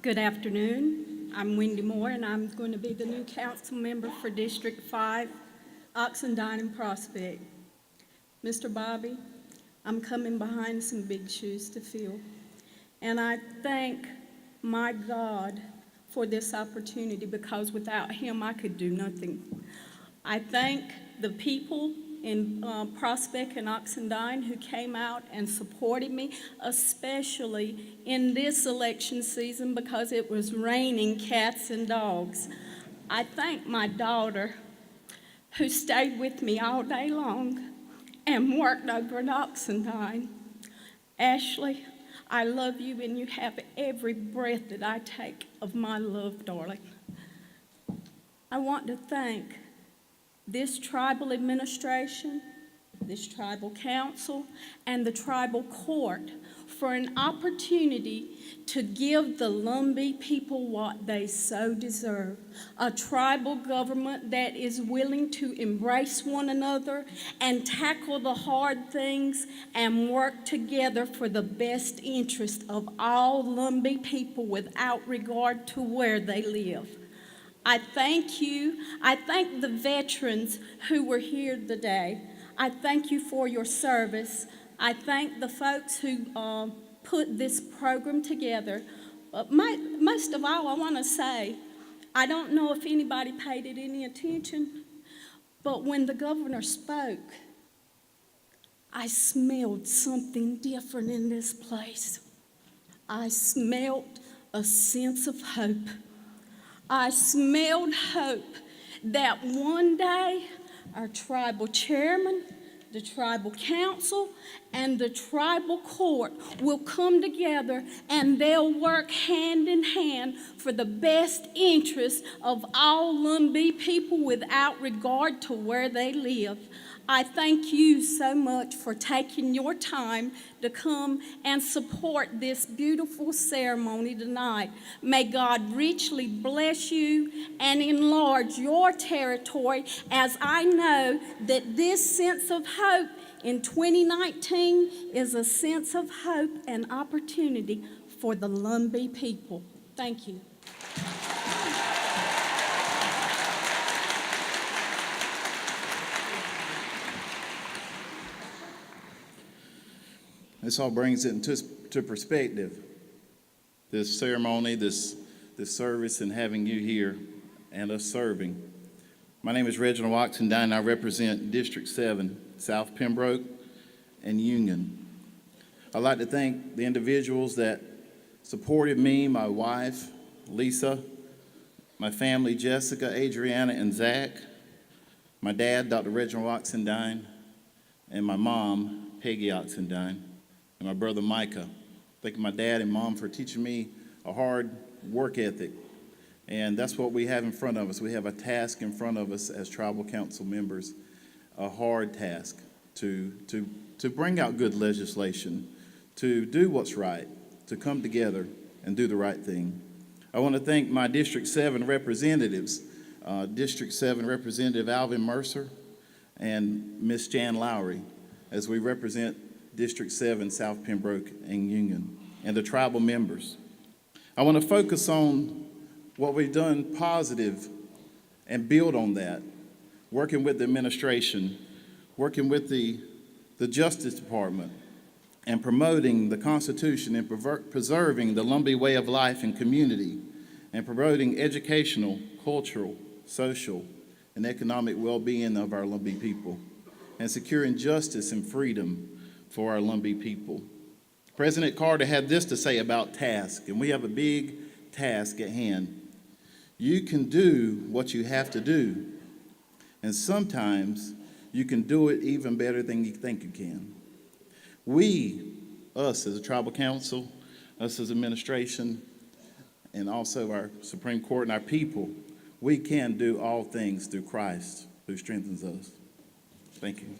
Good afternoon. I'm Wendy Moore, and I'm going to be the new council member for District 5, Oxendine and Prospect. Mr. Bobby, I'm coming behind some big shoes to fill, and I thank my God for this opportunity, because without him, I could do nothing. I thank the people in Prospect and Oxendine who came out and supported me, especially in this election season because it was raining cats and dogs. I thank my daughter who stayed with me all day long and worked over at Oxendine. Ashley, I love you, and you have every breath that I take of my love, darling. I want to thank this tribal administration, this tribal council, and the tribal court for an opportunity to give the Lumbee people what they so deserve. A tribal government that is willing to embrace one another and tackle the hard things and work together for the best interest of all Lumbee people without regard to where they live. I thank you. I thank the veterans who were here today. I thank you for your service. I thank the folks who put this program together. But most of all, I want to say, I don't know if anybody paid it any attention, but when the governor spoke, I smelled something different in this place. I smelled a sense of hope. I smelled hope that one day our tribal chairman, the tribal council, and the tribal court will come together and they'll work hand in hand for the best interest of all Lumbee people without regard to where they live. I thank you so much for taking your time to come and support this beautiful ceremony tonight. May God richly bless you and enlarge your territory, as I know that this sense of hope in 2019 is a sense of hope and opportunity for the Lumbee people. Thank you. This all brings it into perspective, this ceremony, this service, and having you here and us serving. My name is Reginald Oxendine, and I represent District 7, South Pembroke and Union. I'd like to thank the individuals that supported me, my wife, Lisa, my family, Jessica, Adriana, and Zach, my dad, Dr. Reginald Oxendine, and my mom, Peggy Oxendine, and my brother Micah. Thank my dad and mom for teaching me a hard work ethic. And that's what we have in front of us. We have a task in front of us as tribal council members, a hard task to bring out good legislation, to do what's right, to come together and do the right thing. I want to thank my District 7 representatives, District 7 Representative Alvin Mercer and Miss Jan Lowry, as we represent District 7, South Pembroke and Union, and the tribal members. I want to focus on what we've done positive and build on that, working with the administration, working with the Justice Department, and promoting the Constitution and preserving the Lumbee way of life and community, and promoting educational, cultural, social, and economic well-being of our Lumbee people, and securing justice and freedom for our Lumbee people. President Carter had this to say about task, and we have a big task at hand. You can do what you have to do, and sometimes you can do it even better than you think you can. We, us as a tribal council, us as administration, and also our Supreme Court and our people, we can do all things through Christ who strengthens us. Thank you.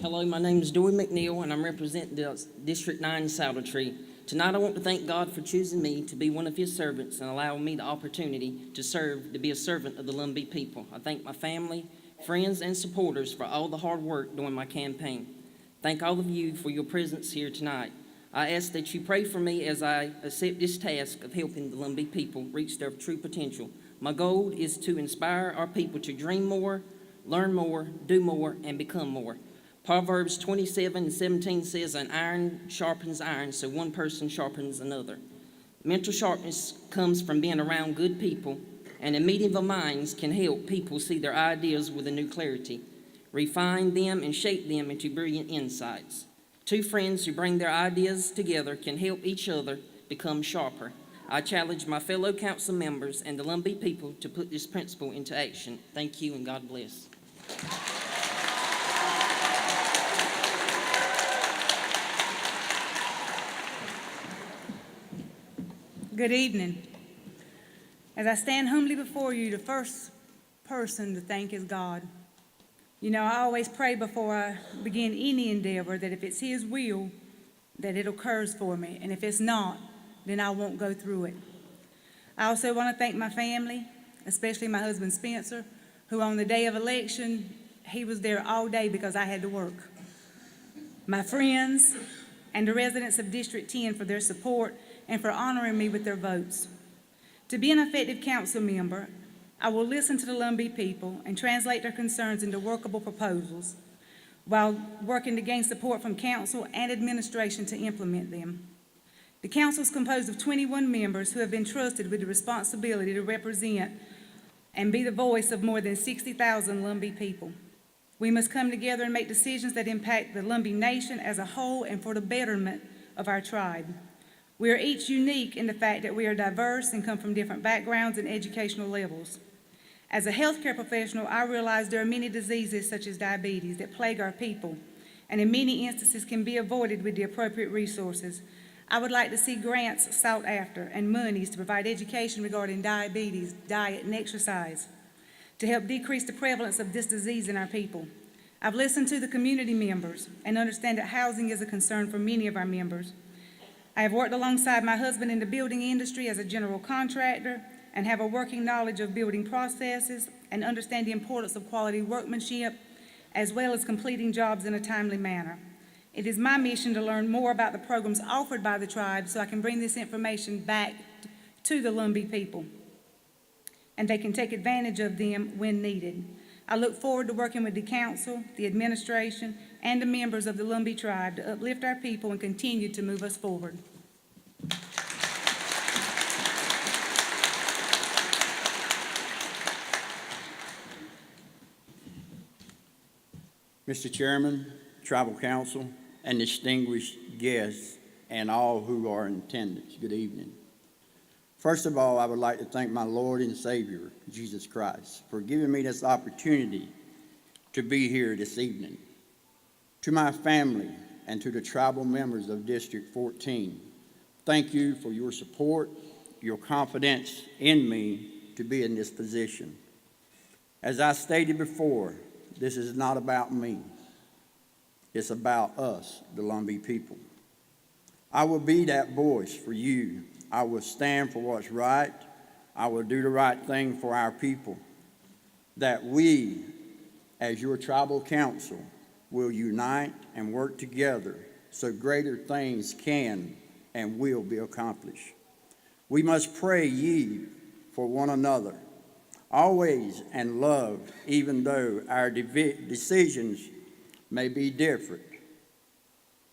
Hello, my name is Dewey McNeil, and I'm representing the District 9 Saddle Tree. Tonight, I want to thank God for choosing me to be one of His servants and allowing me the opportunity to serve, to be a servant of the Lumbee people. I thank my family, friends, and supporters for all the hard work during my campaign. Thank all of you for your presence here tonight. I ask that you pray for me as I accept this task of helping the Lumbee people reach their true potential. My goal is to inspire our people to dream more, learn more, do more, and become more. Proverbs 27:17 says, an iron sharpens iron, so one person sharpens another. Mental sharpness comes from being around good people, and a meeting of minds can help people see their ideas with a new clarity, refine them, and shape them into brilliant insights. Two friends who bring their ideas together can help each other become sharper. I challenge my fellow council members and the Lumbee people to put this principle into action. Thank you, and God bless. Good evening. As I stand humbly before you, the first person to thank is God. You know, I always pray before I begin any endeavor that if it's His will, that it occurs for me. And if it's not, then I won't go through it. I also want to thank my family, especially my husband Spencer, who on the day of election, he was there all day because I had to work. My friends and the residents of District 10 for their support and for honoring me with their votes. To be an effective council member, I will listen to the Lumbee people and translate their concerns into workable proposals while working to gain support from council and administration to implement them. The council is composed of 21 members who have been trusted with the responsibility to represent and be the voice of more than 60,000 Lumbee people. We must come together and make decisions that impact the Lumbee Nation as a whole and for the betterment of our tribe. We are each unique in the fact that we are diverse and come from different backgrounds and educational levels. As a healthcare professional, I realize there are many diseases such as diabetes that plague our people, and in many instances can be avoided with the appropriate resources. I would like to see grants sought after and monies to provide education regarding diabetes, diet, and exercise to help decrease the prevalence of this disease in our people. I've listened to the community members and understand that housing is a concern for many of our members. I have worked alongside my husband in the building industry as a general contractor and have a working knowledge of building processes and understand the importance of quality workmanship as well as completing jobs in a timely manner. It is my mission to learn more about the programs offered by the tribe so I can bring this information back to the Lumbee people, and they can take advantage of them when needed. I look forward to working with the council, the administration, and the members of the Lumbee tribe to uplift our people and continue to move us forward. Mr. Chairman, Tribal Council, and distinguished guests, and all who are in attendance, good evening. First of all, I would like to thank my Lord and Savior, Jesus Christ, for giving me this opportunity to be here this evening. To my family and to the tribal members of District 14, thank you for your support, your confidence in me to be in this position. As I stated before, this is not about me. It's about us, the Lumbee people. I will be that voice for you. I will stand for what's right. I will do the right thing for our people. That we, as your tribal council, will unite and work together so greater things can and will be accomplished. We must pray ye for one another, always, and love, even though our decisions may be different.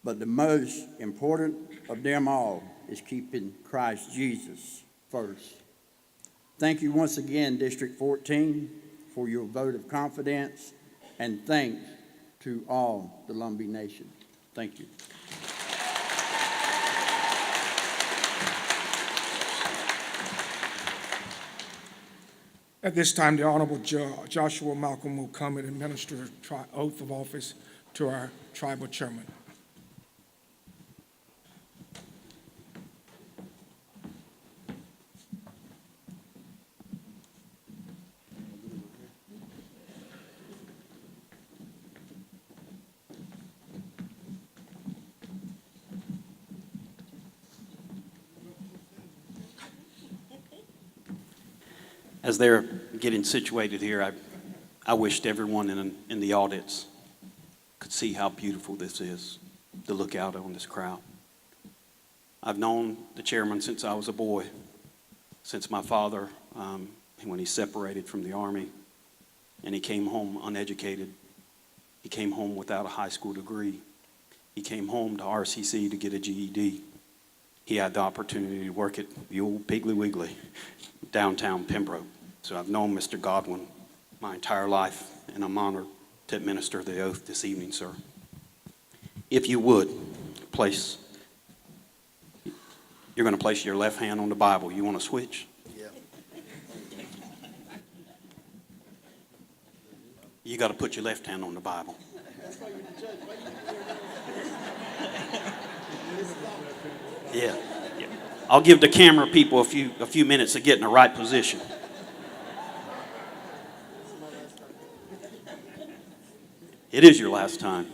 But the most important of them all is keeping Christ Jesus first. Thank you once again, District 14, for your vote of confidence, and thanks to all the Lumbee Nation. Thank you. At this time, the Honorable Joshua Malcolm will come and administer the oath of office to our tribal chairman. As they're getting situated here, I wished everyone in the audience could see how beautiful this is, to look out on this crowd. I've known the chairman since I was a boy, since my father, when he separated from the Army, and he came home uneducated. He came home without a high school degree. He came home to RCC to get a GED. He had the opportunity to work at the old Piggly Wiggly, downtown Pembroke. So I've known Mr. Godwin my entire life, and I'm honored to administer the oath this evening, sir. If you would, you're going to place your left hand on the Bible. You want to switch? Yeah. You got to put your left hand on the Bible. Yeah. I'll give the camera people a few minutes to get in the right position. It is your last time.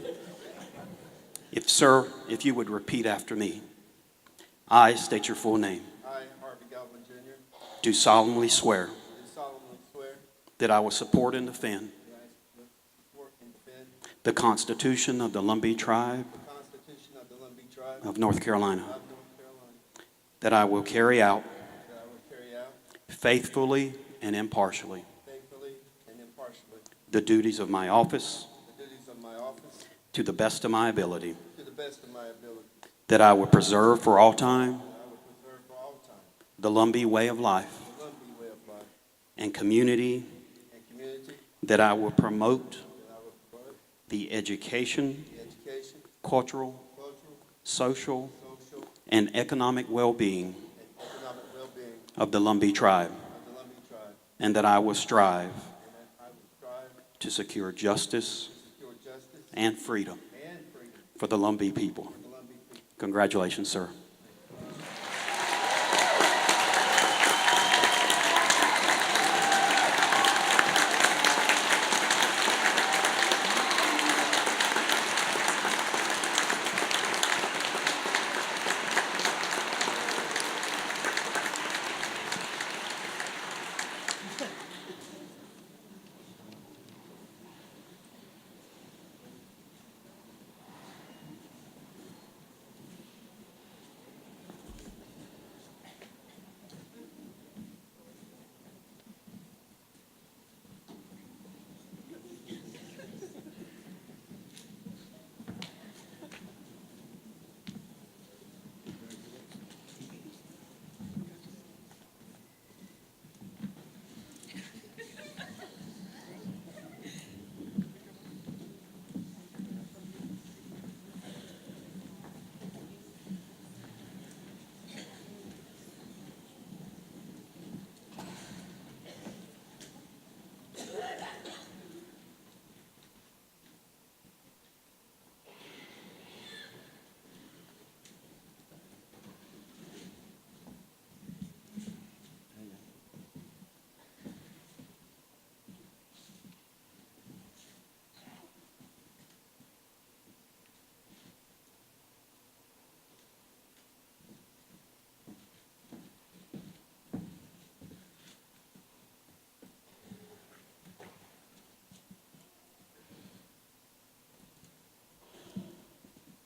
If you would repeat after me. I state your full name. I, Harvey Galvin Jr., Do solemnly swear do solemnly swear that I will support and defend that I will support and defend the Constitution of the Lumbee Tribe the Constitution of the Lumbee Tribe of North Carolina, of North Carolina, that I will carry out that I will carry out faithfully and impartially faithfully and impartially the duties of my office the duties of my office to the best of my ability, to the best of my ability, that I will preserve for all time that I will preserve for all time the Lumbee way of life the Lumbee way of life and community, and community, that I will promote that I will promote the education, the education, cultural, cultural, social, social, and economic well-being and economic well-being of the Lumbee tribe, of the Lumbee tribe, and that I will strive and that I will strive to secure justice to secure justice and freedom and freedom for the Lumbee people. for the Lumbee people. Congratulations, sir.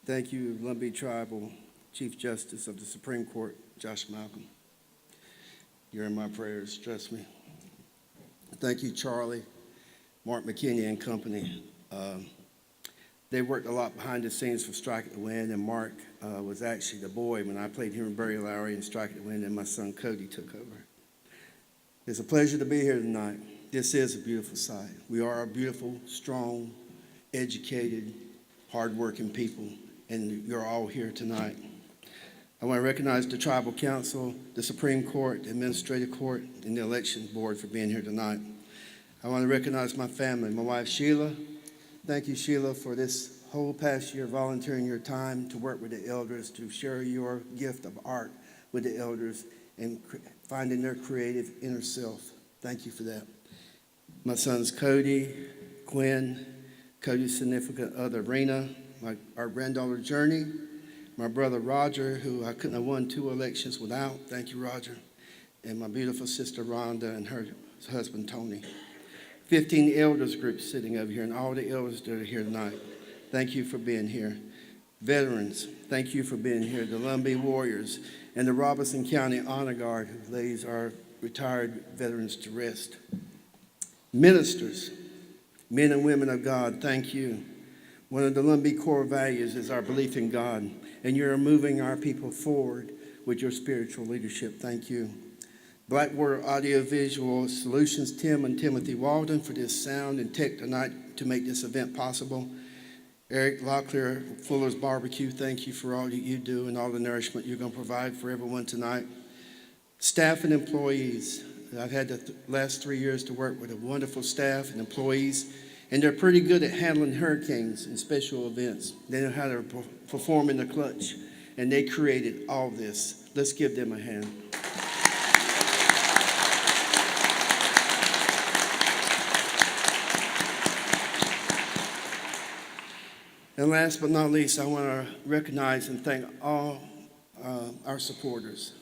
Thank you, Lumbee Tribal Chief Justice of the Supreme Court, Josh Malcolm. You're in my prayers, trust me. Thank you, Charlie, Mark McKinney and company. They worked a lot behind the scenes for Strike at the Wind, and Mark was actually the boy when I played him and Barry Lowry in Strike at the Wind, and my son Cody took over. It's a pleasure to be here tonight. This is a beautiful sight. We are a beautiful, strong, educated, hardworking people, and you're all here tonight. I want to recognize the Tribal Council, the Supreme Court, the Administrative Court, and the Election Board for being here tonight. I want to recognize my family, my wife Sheila. Thank you, Sheila, for this whole past year volunteering your time to work with the elders, to share your gift of art with the elders and finding their creative inner self. Thank you for that. My sons Cody, Quinn, Cody's significant other Rena, our granddaughter Journey, my brother Roger, who I couldn't have won 2 elections without. Thank you, Roger. And my beautiful sister Rhonda and her husband Tony. 15 elders groups sitting over here, and all the elders that are here tonight. Thank you for being here. Veterans, thank you for being here. The Lumbee Warriors and the Robeson County Honor Guard, who lays our retired veterans to rest. Ministers, men and women of God, thank you. One of the Lumbee core values is our belief in God, and you're moving our people forward with your spiritual leadership. Thank you. Blackwater Audiovisual Solutions, Tim and Timothy Walden, for this sound and tech tonight to make this event possible. Eric Locklear, Fuller's Barbecue, thank you for all that you do and all the nourishment you're going to provide for everyone tonight. Staff and employees. I've had the last 3 years to work with a wonderful staff and employees, and they're pretty good at handling hurricanes and special events. They know how to perform in the clutch. and they created all this. Let's give them a hand. And last but not least, I want to recognize and thank all our supporters.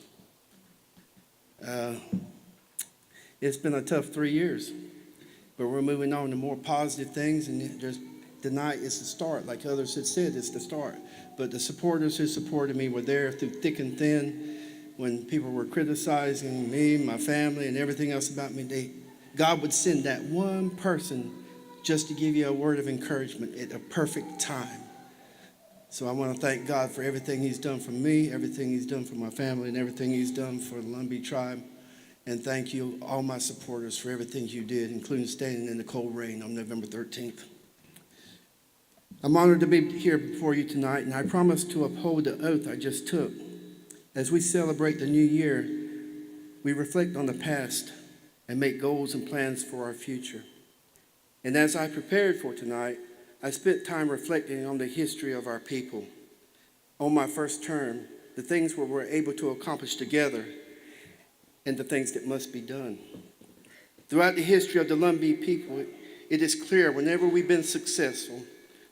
It's been a tough 3 years, but we're moving on to more positive things, and tonight is the start. Like others had said, it's the start. But the supporters who supported me were there through thick and thin. When people were criticizing me, my family, and everything else about me, God would send that one person just to give you a word of encouragement at a perfect time. So I want to thank God for everything he's done for me, everything he's done for my family, and everything he's done for the Lumbee tribe. And thank you, all my supporters, for everything you did, including standing in the cold rain on November 13th. I'm honored to be here before you tonight, and I promise to uphold the oath I just took. As we celebrate the new year, we reflect on the past and make goals and plans for our future. And as I prepared for tonight, I spent time reflecting on the history of our people, on my first term, the things we were able to accomplish together, and the things that must be done. Throughout the history of the Lumbee people, it is clear whenever we've been successful,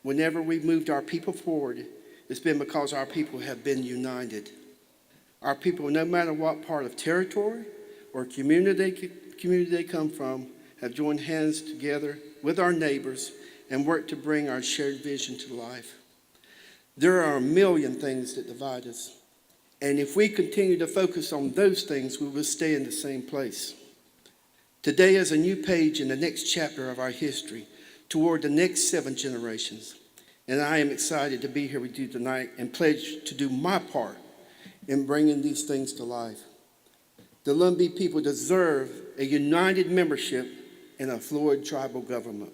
whenever we've moved our people forward, it's been because our people have been united. Our people, no matter what part of territory or community they come from, have joined hands together with our neighbors and worked to bring our shared vision to life. There are a million things that divide us, and if we continue to focus on those things, we will stay in the same place. Today is a new page in the next chapter of our history toward the next 7 generations, and I am excited to be here with you tonight and pledge to do my part in bringing these things to life. The Lumbee people deserve a united membership in a fluid tribal government.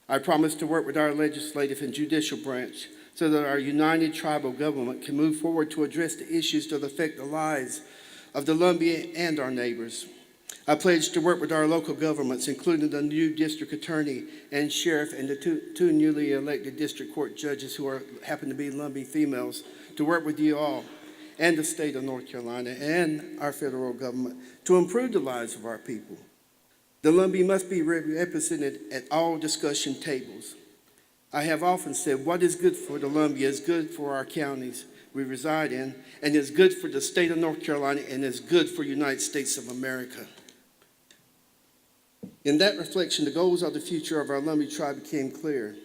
I promise to work with our legislative and judicial branch so that our united tribal government can move forward to address the issues that affect the lives of the Lumbee and our neighbors. I pledge to work with our local governments, including the new district attorney and sheriff and the two newly elected district court judges who happen to be Lumbee females, to work with you all and the state of North Carolina and our federal government to improve the lives of our people. The Lumbee must be represented at all discussion tables. I have often said what is good for the Lumbee is good for our counties we reside in, and is good for the state of North Carolina, and is good for the United States of America. In that reflection, the goals of the future of our Lumbee tribe became clear.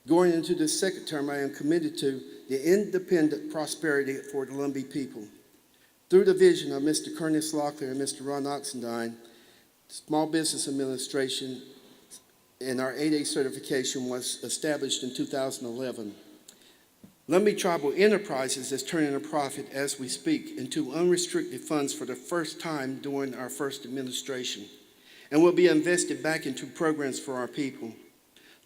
Going into this second term, I am committed to the independent prosperity for the Lumbee people. Through the vision of Mr. Curtis Locklear and Mr. Ron Oxendine, Small Business Administration and our 8A certification was established in 2011. Lumbee Tribal Enterprises is turning a profit as we speak into unrestricted funds for the first time during our first administration, and will be invested back into programs for our people.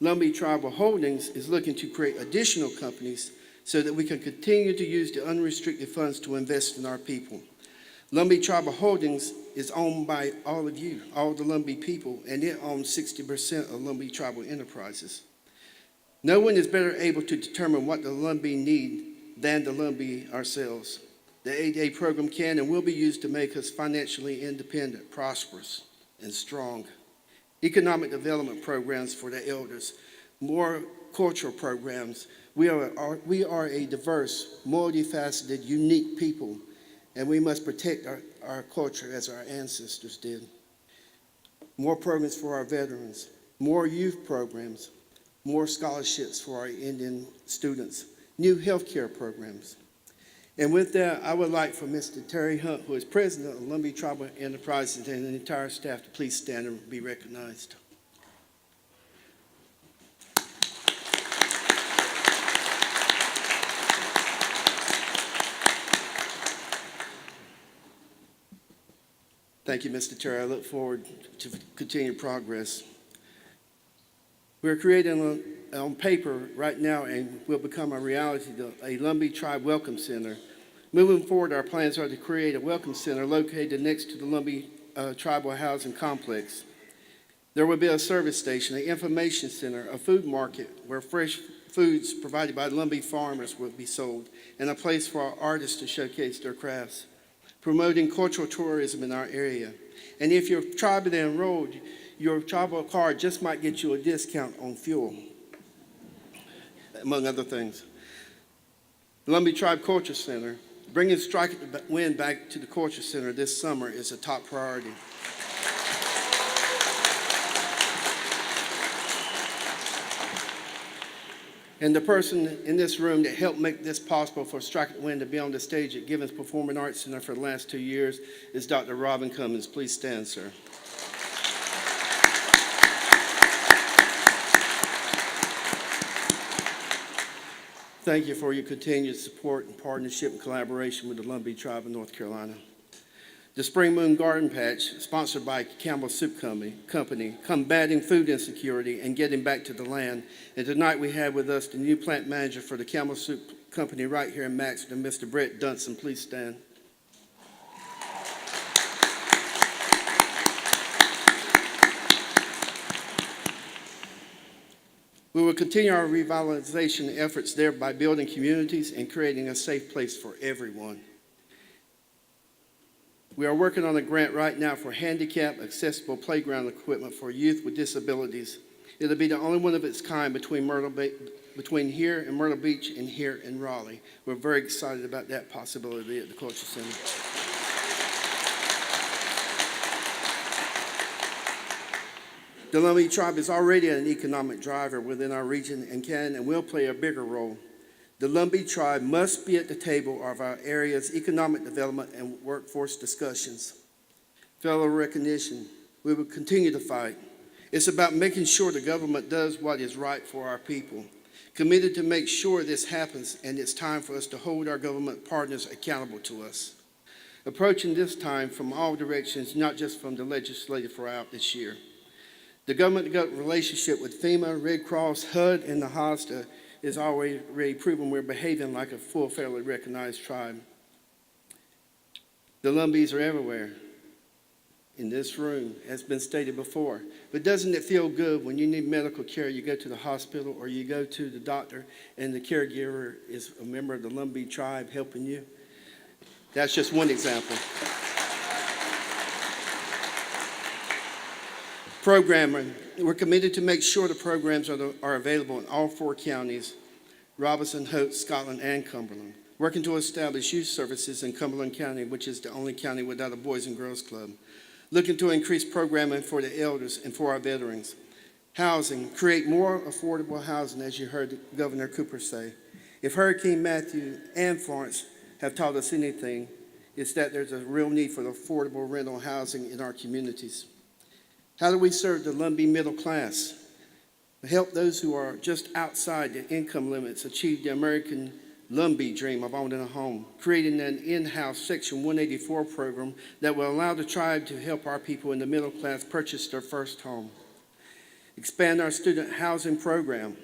Lumbee Tribal Holdings is looking to create additional companies so that we can continue to use the unrestricted funds to invest in our people. Lumbee Tribal Holdings is owned by all of you, all the Lumbee people, and it owns 60% of Lumbee Tribal Enterprises. No one is better able to determine what the Lumbee need than the Lumbee ourselves. The 8A program can and will be used to make us financially independent, prosperous, and strong. Economic development programs for the elders, more cultural programs. We are a diverse, multifaceted, unique people, and we must protect our culture as our ancestors did. More programs for our veterans, more youth programs, more scholarships for our Indian students, new healthcare programs. And with that, I would like for Mr. Terry Hunt, who is president of Lumbee Tribal Enterprises, and the entire staff to please stand and be recognized. Thank you, Mr. Terry. I look forward to continued progress. We're creating on paper right now, and will become a reality, a Lumbee Tribe Welcome Center. Moving forward, our plans are to create a welcome center located next to the Lumbee Tribal Housing Complex. There will be a service station, an information center, a food market where fresh foods provided by Lumbee farmers will be sold, and a place for our artists to showcase their crafts, promoting cultural tourism in our area. And if you're tribally enrolled, your tribal card just might get you a discount on fuel, among other things. The Lumbee Tribe Culture Center, bringing Strike at the Wind back to the Culture Center this summer is a top priority. And the person in this room that helped make this possible for Strike at the Wind to be on the stage at Givens Performing Arts Center for the last 2 years is Dr. Robin Cummins. Please stand, sir. Thank you for your continued support and partnership and collaboration with the Lumbee Tribe of North Carolina. The Spring Moon Garden Patch, sponsored by Campbell Soup Company, combating food insecurity and getting back to the land. And tonight we have with us the new plant manager for the Campbell Soup Company right here in Maxton, Mr. Brett Dunson. Please stand. We will continue our revitalization efforts there by building communities and creating a safe place for everyone. We are working on a grant right now for handicap accessible playground equipment for youth with disabilities. It'll be the only one of its kind between here in Myrtle Beach and here in Raleigh. We're very excited about that possibility at the Culture Center. The Lumbee Tribe is already an economic driver within our region and can and will play a bigger role. The Lumbee Tribe must be at the table of our area's economic development and workforce discussions. Fellow recognition, we will continue to fight. It's about making sure the government does what is right for our people. Committed to make sure this happens, and it's time for us to hold our government partners accountable to us. Approaching this time from all directions, not just from the legislative route this year. The government-to-government relationship with FEMA, Red Cross, HUD, and the HOSTA is already proven we're behaving like a full, federally recognized tribe. The Lumbees are everywhere in this room, as been stated before. But doesn't it feel good when you need medical care, you go to the hospital or you go to the doctor and the caregiver is a member of the Lumbee tribe helping you? That's just one example. Programming. We're committed to make sure the programs are available in all 4 counties, Robinson, Hope, Scotland, and Cumberland. Working to establish youth services in Cumberland County, which is the only county without a Boys and Girls Club. Looking to increase programming for the elders and for our veterans. Housing. Create more affordable housing, as you heard Governor Cooper say. If Hurricane Matthew and Florence have taught us anything, it's that there's a real need for affordable rental housing in our communities. How do we serve the Lumbee middle class? Help those who are just outside the income limits achieve the American Lumbee dream of owning a home, creating an in-house Section 184 program that will allow the tribe to help our people in the middle class purchase their first home. Expand our student housing program.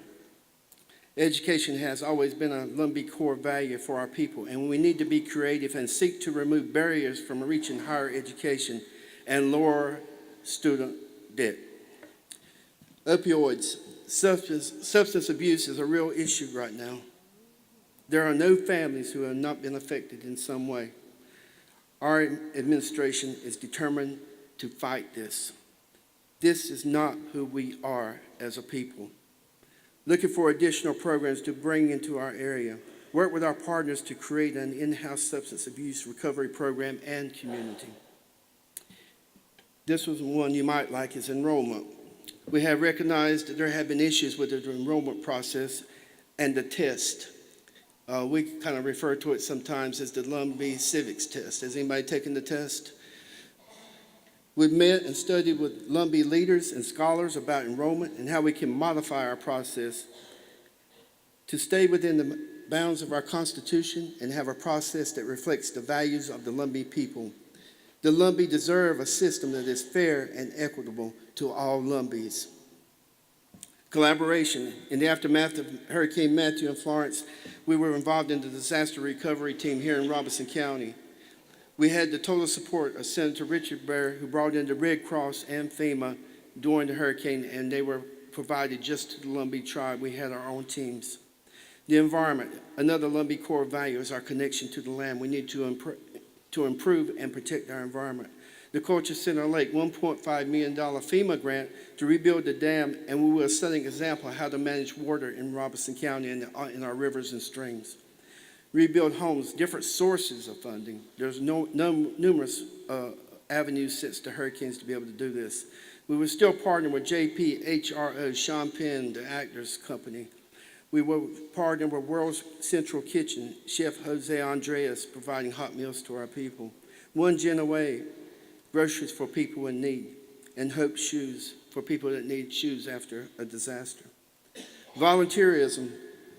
Education has always been a Lumbee core value for our people, and we need to be creative and seek to remove barriers from reaching higher education and lower student debt. Opioids, substance abuse is a real issue right now. There are no families who have not been affected in some way. Our administration is determined to fight this. This is not who we are as a people. Looking for additional programs to bring into our area. Work with our partners to create an in-house substance abuse recovery program and community. This was one you might like is enrollment. We have recognized that there have been issues with the enrollment process and the test. We kind of refer to it sometimes as the Lumbee Civics Test. Has anybody taken the test? We've met and studied with Lumbee leaders and scholars about enrollment and how we can modify our process to stay within the bounds of our Constitution and have a process that reflects the values of the Lumbee people. The Lumbee deserve a system that is fair and equitable to all Lumbees. Collaboration. In the aftermath of Hurricane Matthew and Florence, we were involved in the disaster recovery team here in Robinson County. We had the total support of Senator Richard Blair, who brought in the Red Cross and FEMA during the hurricane, and they were provided just to the Lumbee tribe. We had our own teams. The environment, another Lumbee core value is our connection to the land. We need to improve and protect our environment. The Culture Center Lake, $1.5 million FEMA grant to rebuild the dam, and we will set an example of how to manage water in Robeson County and in our rivers and streams. Rebuild homes, different sources of funding. There's numerous avenues since the hurricanes to be able to do this. We will still partner with JPHRO, Sean Penn, the Actors Company. We will partner with World Central Kitchen, Chef Jose Andreas, providing hot meals to our people. One Gen Away, groceries for people in need, and Hope Shoes for people that need shoes after a disaster. Volunteerism.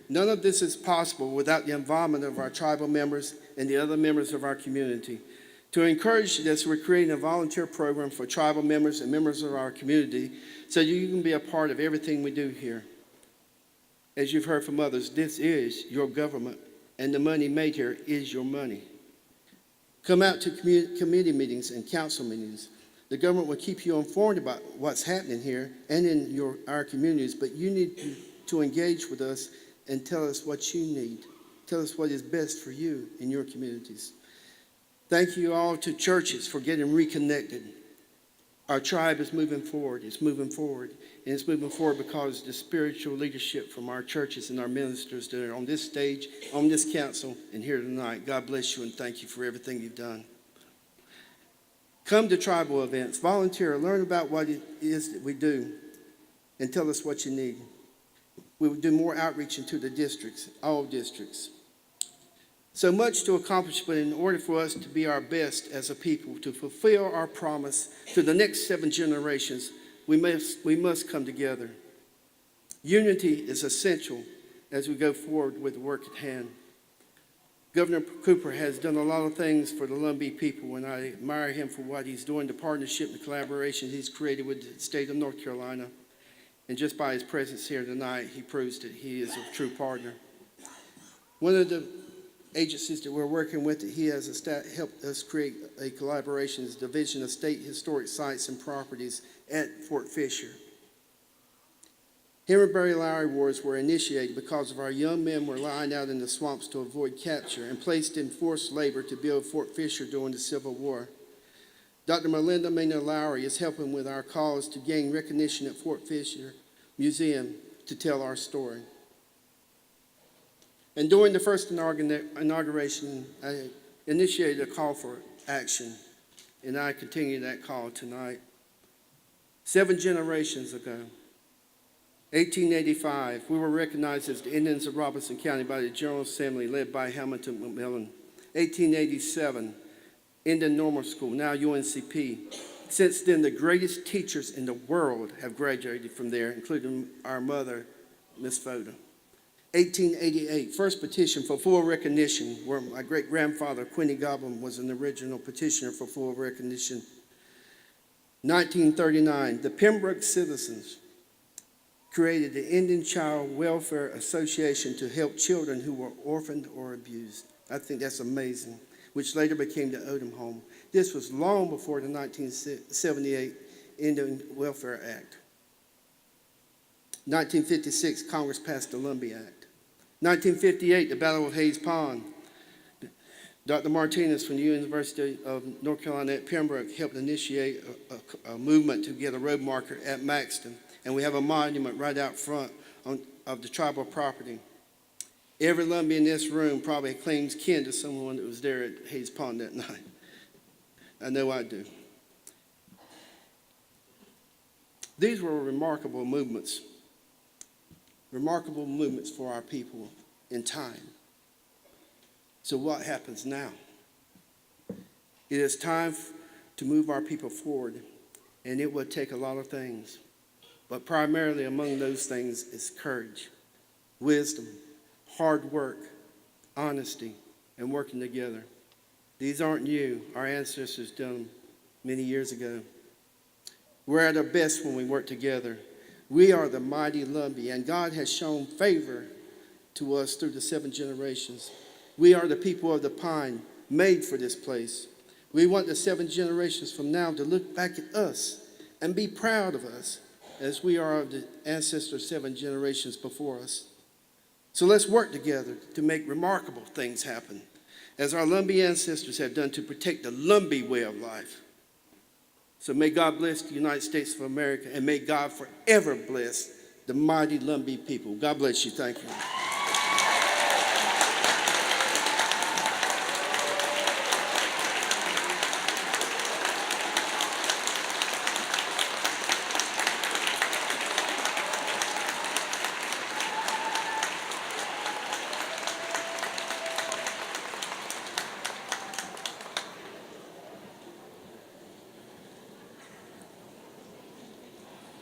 None of this is possible without the involvement of our tribal members and the other members of our community. To encourage this, we're creating a volunteer program for tribal members and members of our community so you can be a part of everything we do here. As you've heard from others, this is your government, and the money made here is your money. Come out to committee meetings and council meetings. The government will keep you informed about what's happening here and in our communities, but you need to engage with us and tell us what you need. Tell us what is best for you in your communities. Thank you all to churches for getting reconnected. Our tribe is moving forward. It's moving forward. And it's moving forward because the spiritual leadership from our churches and our ministers that are on this stage, on this council, and here tonight. God bless you and thank you for everything you've done. Come to tribal events. Volunteer. Learn about what it is that we do and tell us what you need. We will do more outreach into the districts, all districts. So much to accomplish, but in order for us to be our best as a people, to fulfill our promise to the next 7 generations, we must come together. Unity is essential as we go forward with the work at hand. Governor Cooper has done a lot of things for the Lumbee people, and I admire him for what he's doing, the partnership and collaboration he's created with the state of North Carolina. And just by his presence here tonight, he proves that he is a true partner. One of the agencies that we're working with that he has helped us create a collaboration is Division of State Historic Sites and Properties at Fort Fisher. Henry Berry Lowry Wars were initiated because of our young men were lying out in the swamps to avoid capture and placed in forced labor to build Fort Fisher during the Civil War. Dr. Melinda Maynard Lowry is helping with our cause to gain recognition at Fort Fisher Museum to tell our story. And during the first inauguration, I initiated a call for action, and I continue that call tonight. 7 generations ago, 1885, we were recognized as the Indians of Robeson County by the General Assembly led by Hamilton McMillan. 1887, Indian Normal School, now UNCP. Since then, the greatest teachers in the world have graduated from there, including our mother, Miss Foda. 1888, first petition for full recognition, where my great-grandfather, Quinny Goblin, was an original petitioner for full recognition. 1939, the Pembroke citizens created the Indian Child Welfare Association to help children who were orphaned or abused. I think that's amazing, which later became the Odom Home. This was long before the 1978 Indian Welfare Act. 1956, Congress passed the Lumbee Act. 1958, the Battle of Hayes Pond. Dr. Martinez from the University of North Carolina at Pembroke helped initiate a movement to get a road marker at Maxton. And we have a monument right out front of the tribal property. Every Lumbee in this room probably claims kin to someone that was there at Hayes Pond that night. I know I do. These were remarkable movements for our people in time. So what happens now? It is time to move our people forward, and it will take a lot of things. But primarily among those things is courage, wisdom, hard work, honesty, and working together. These aren't new. Our ancestors done them many years ago. We're at our best when we work together. We are the mighty Lumbee, and God has shown favor to us through the 7 generations. We are the people of the pine, made for this place. We want the 7 generations from now to look back at us and be proud of us. as we are of the ancestors 7 generations before us. So let's work together to make remarkable things happen, as our Lumbee ancestors have done to protect the Lumbee way of life. So may God bless the United States of America, and may God forever bless the mighty Lumbee people. God bless you. Thank you.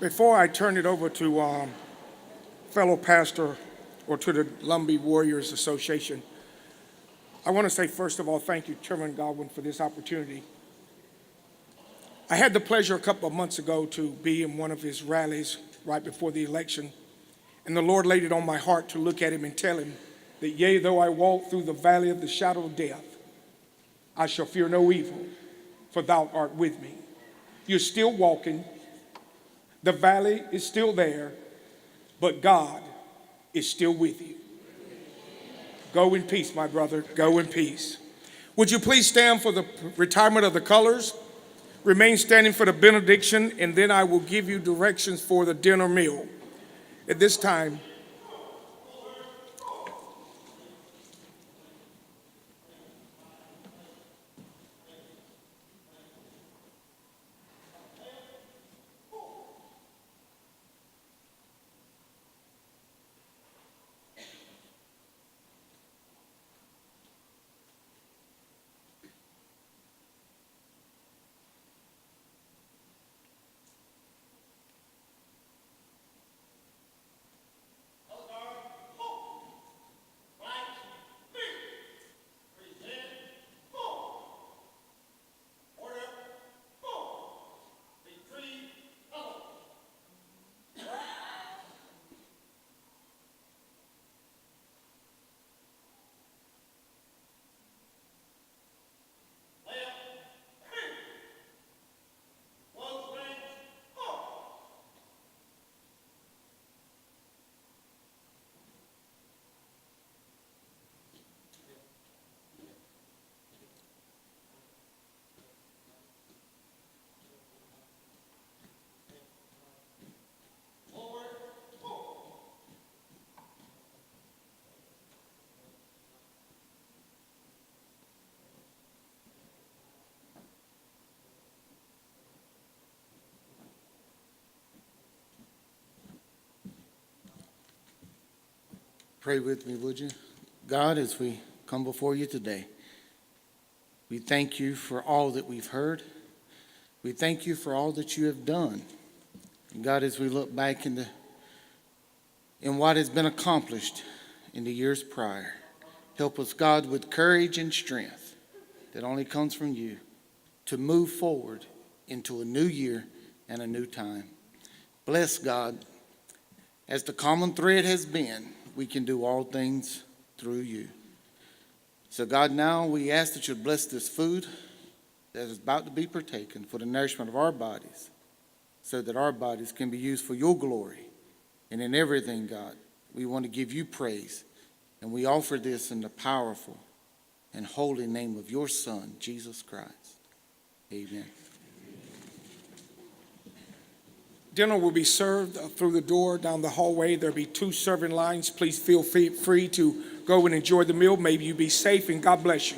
Before I turn it over to fellow pastor or to the Lumbee Warriors Association, I want to say, first of all, thank you, Chairman Godwin, for this opportunity. I had the pleasure a couple of months ago to be in one of his rallies right before the election, and the Lord laid it on my heart to look at him and tell him that, yea, though I walk through the valley of the shadow of death, I shall fear no evil, for thou art with me. You're still walking. The valley is still there, but God is still with you. Go in peace, my brother. Go in peace. Would you please stand for the retirement of the colors? Remain standing for the benediction, and then I will give you directions for the dinner meal. At this time, Pray with me, would you? God, as we come before you today, we thank you for all that we've heard. We thank you for all that you have done. And God, as we look back in what has been accomplished in the years prior, help us, God, with courage and strength that only comes from you to move forward into a new year and a new time. Bless, God, as the common thread has been, we can do all things through you. So God, now we ask that you bless this food that is about to be partaken for the nourishment of our bodies, so that our bodies can be used for your glory. And in everything, God, we want to give you praise. And we offer this in the powerful and holy name of your Son, Jesus Christ. Amen. dinner will be served through the door down the hallway. There'll be 2 serving lines. Please feel free to go and enjoy the meal. May you be safe, and God bless you.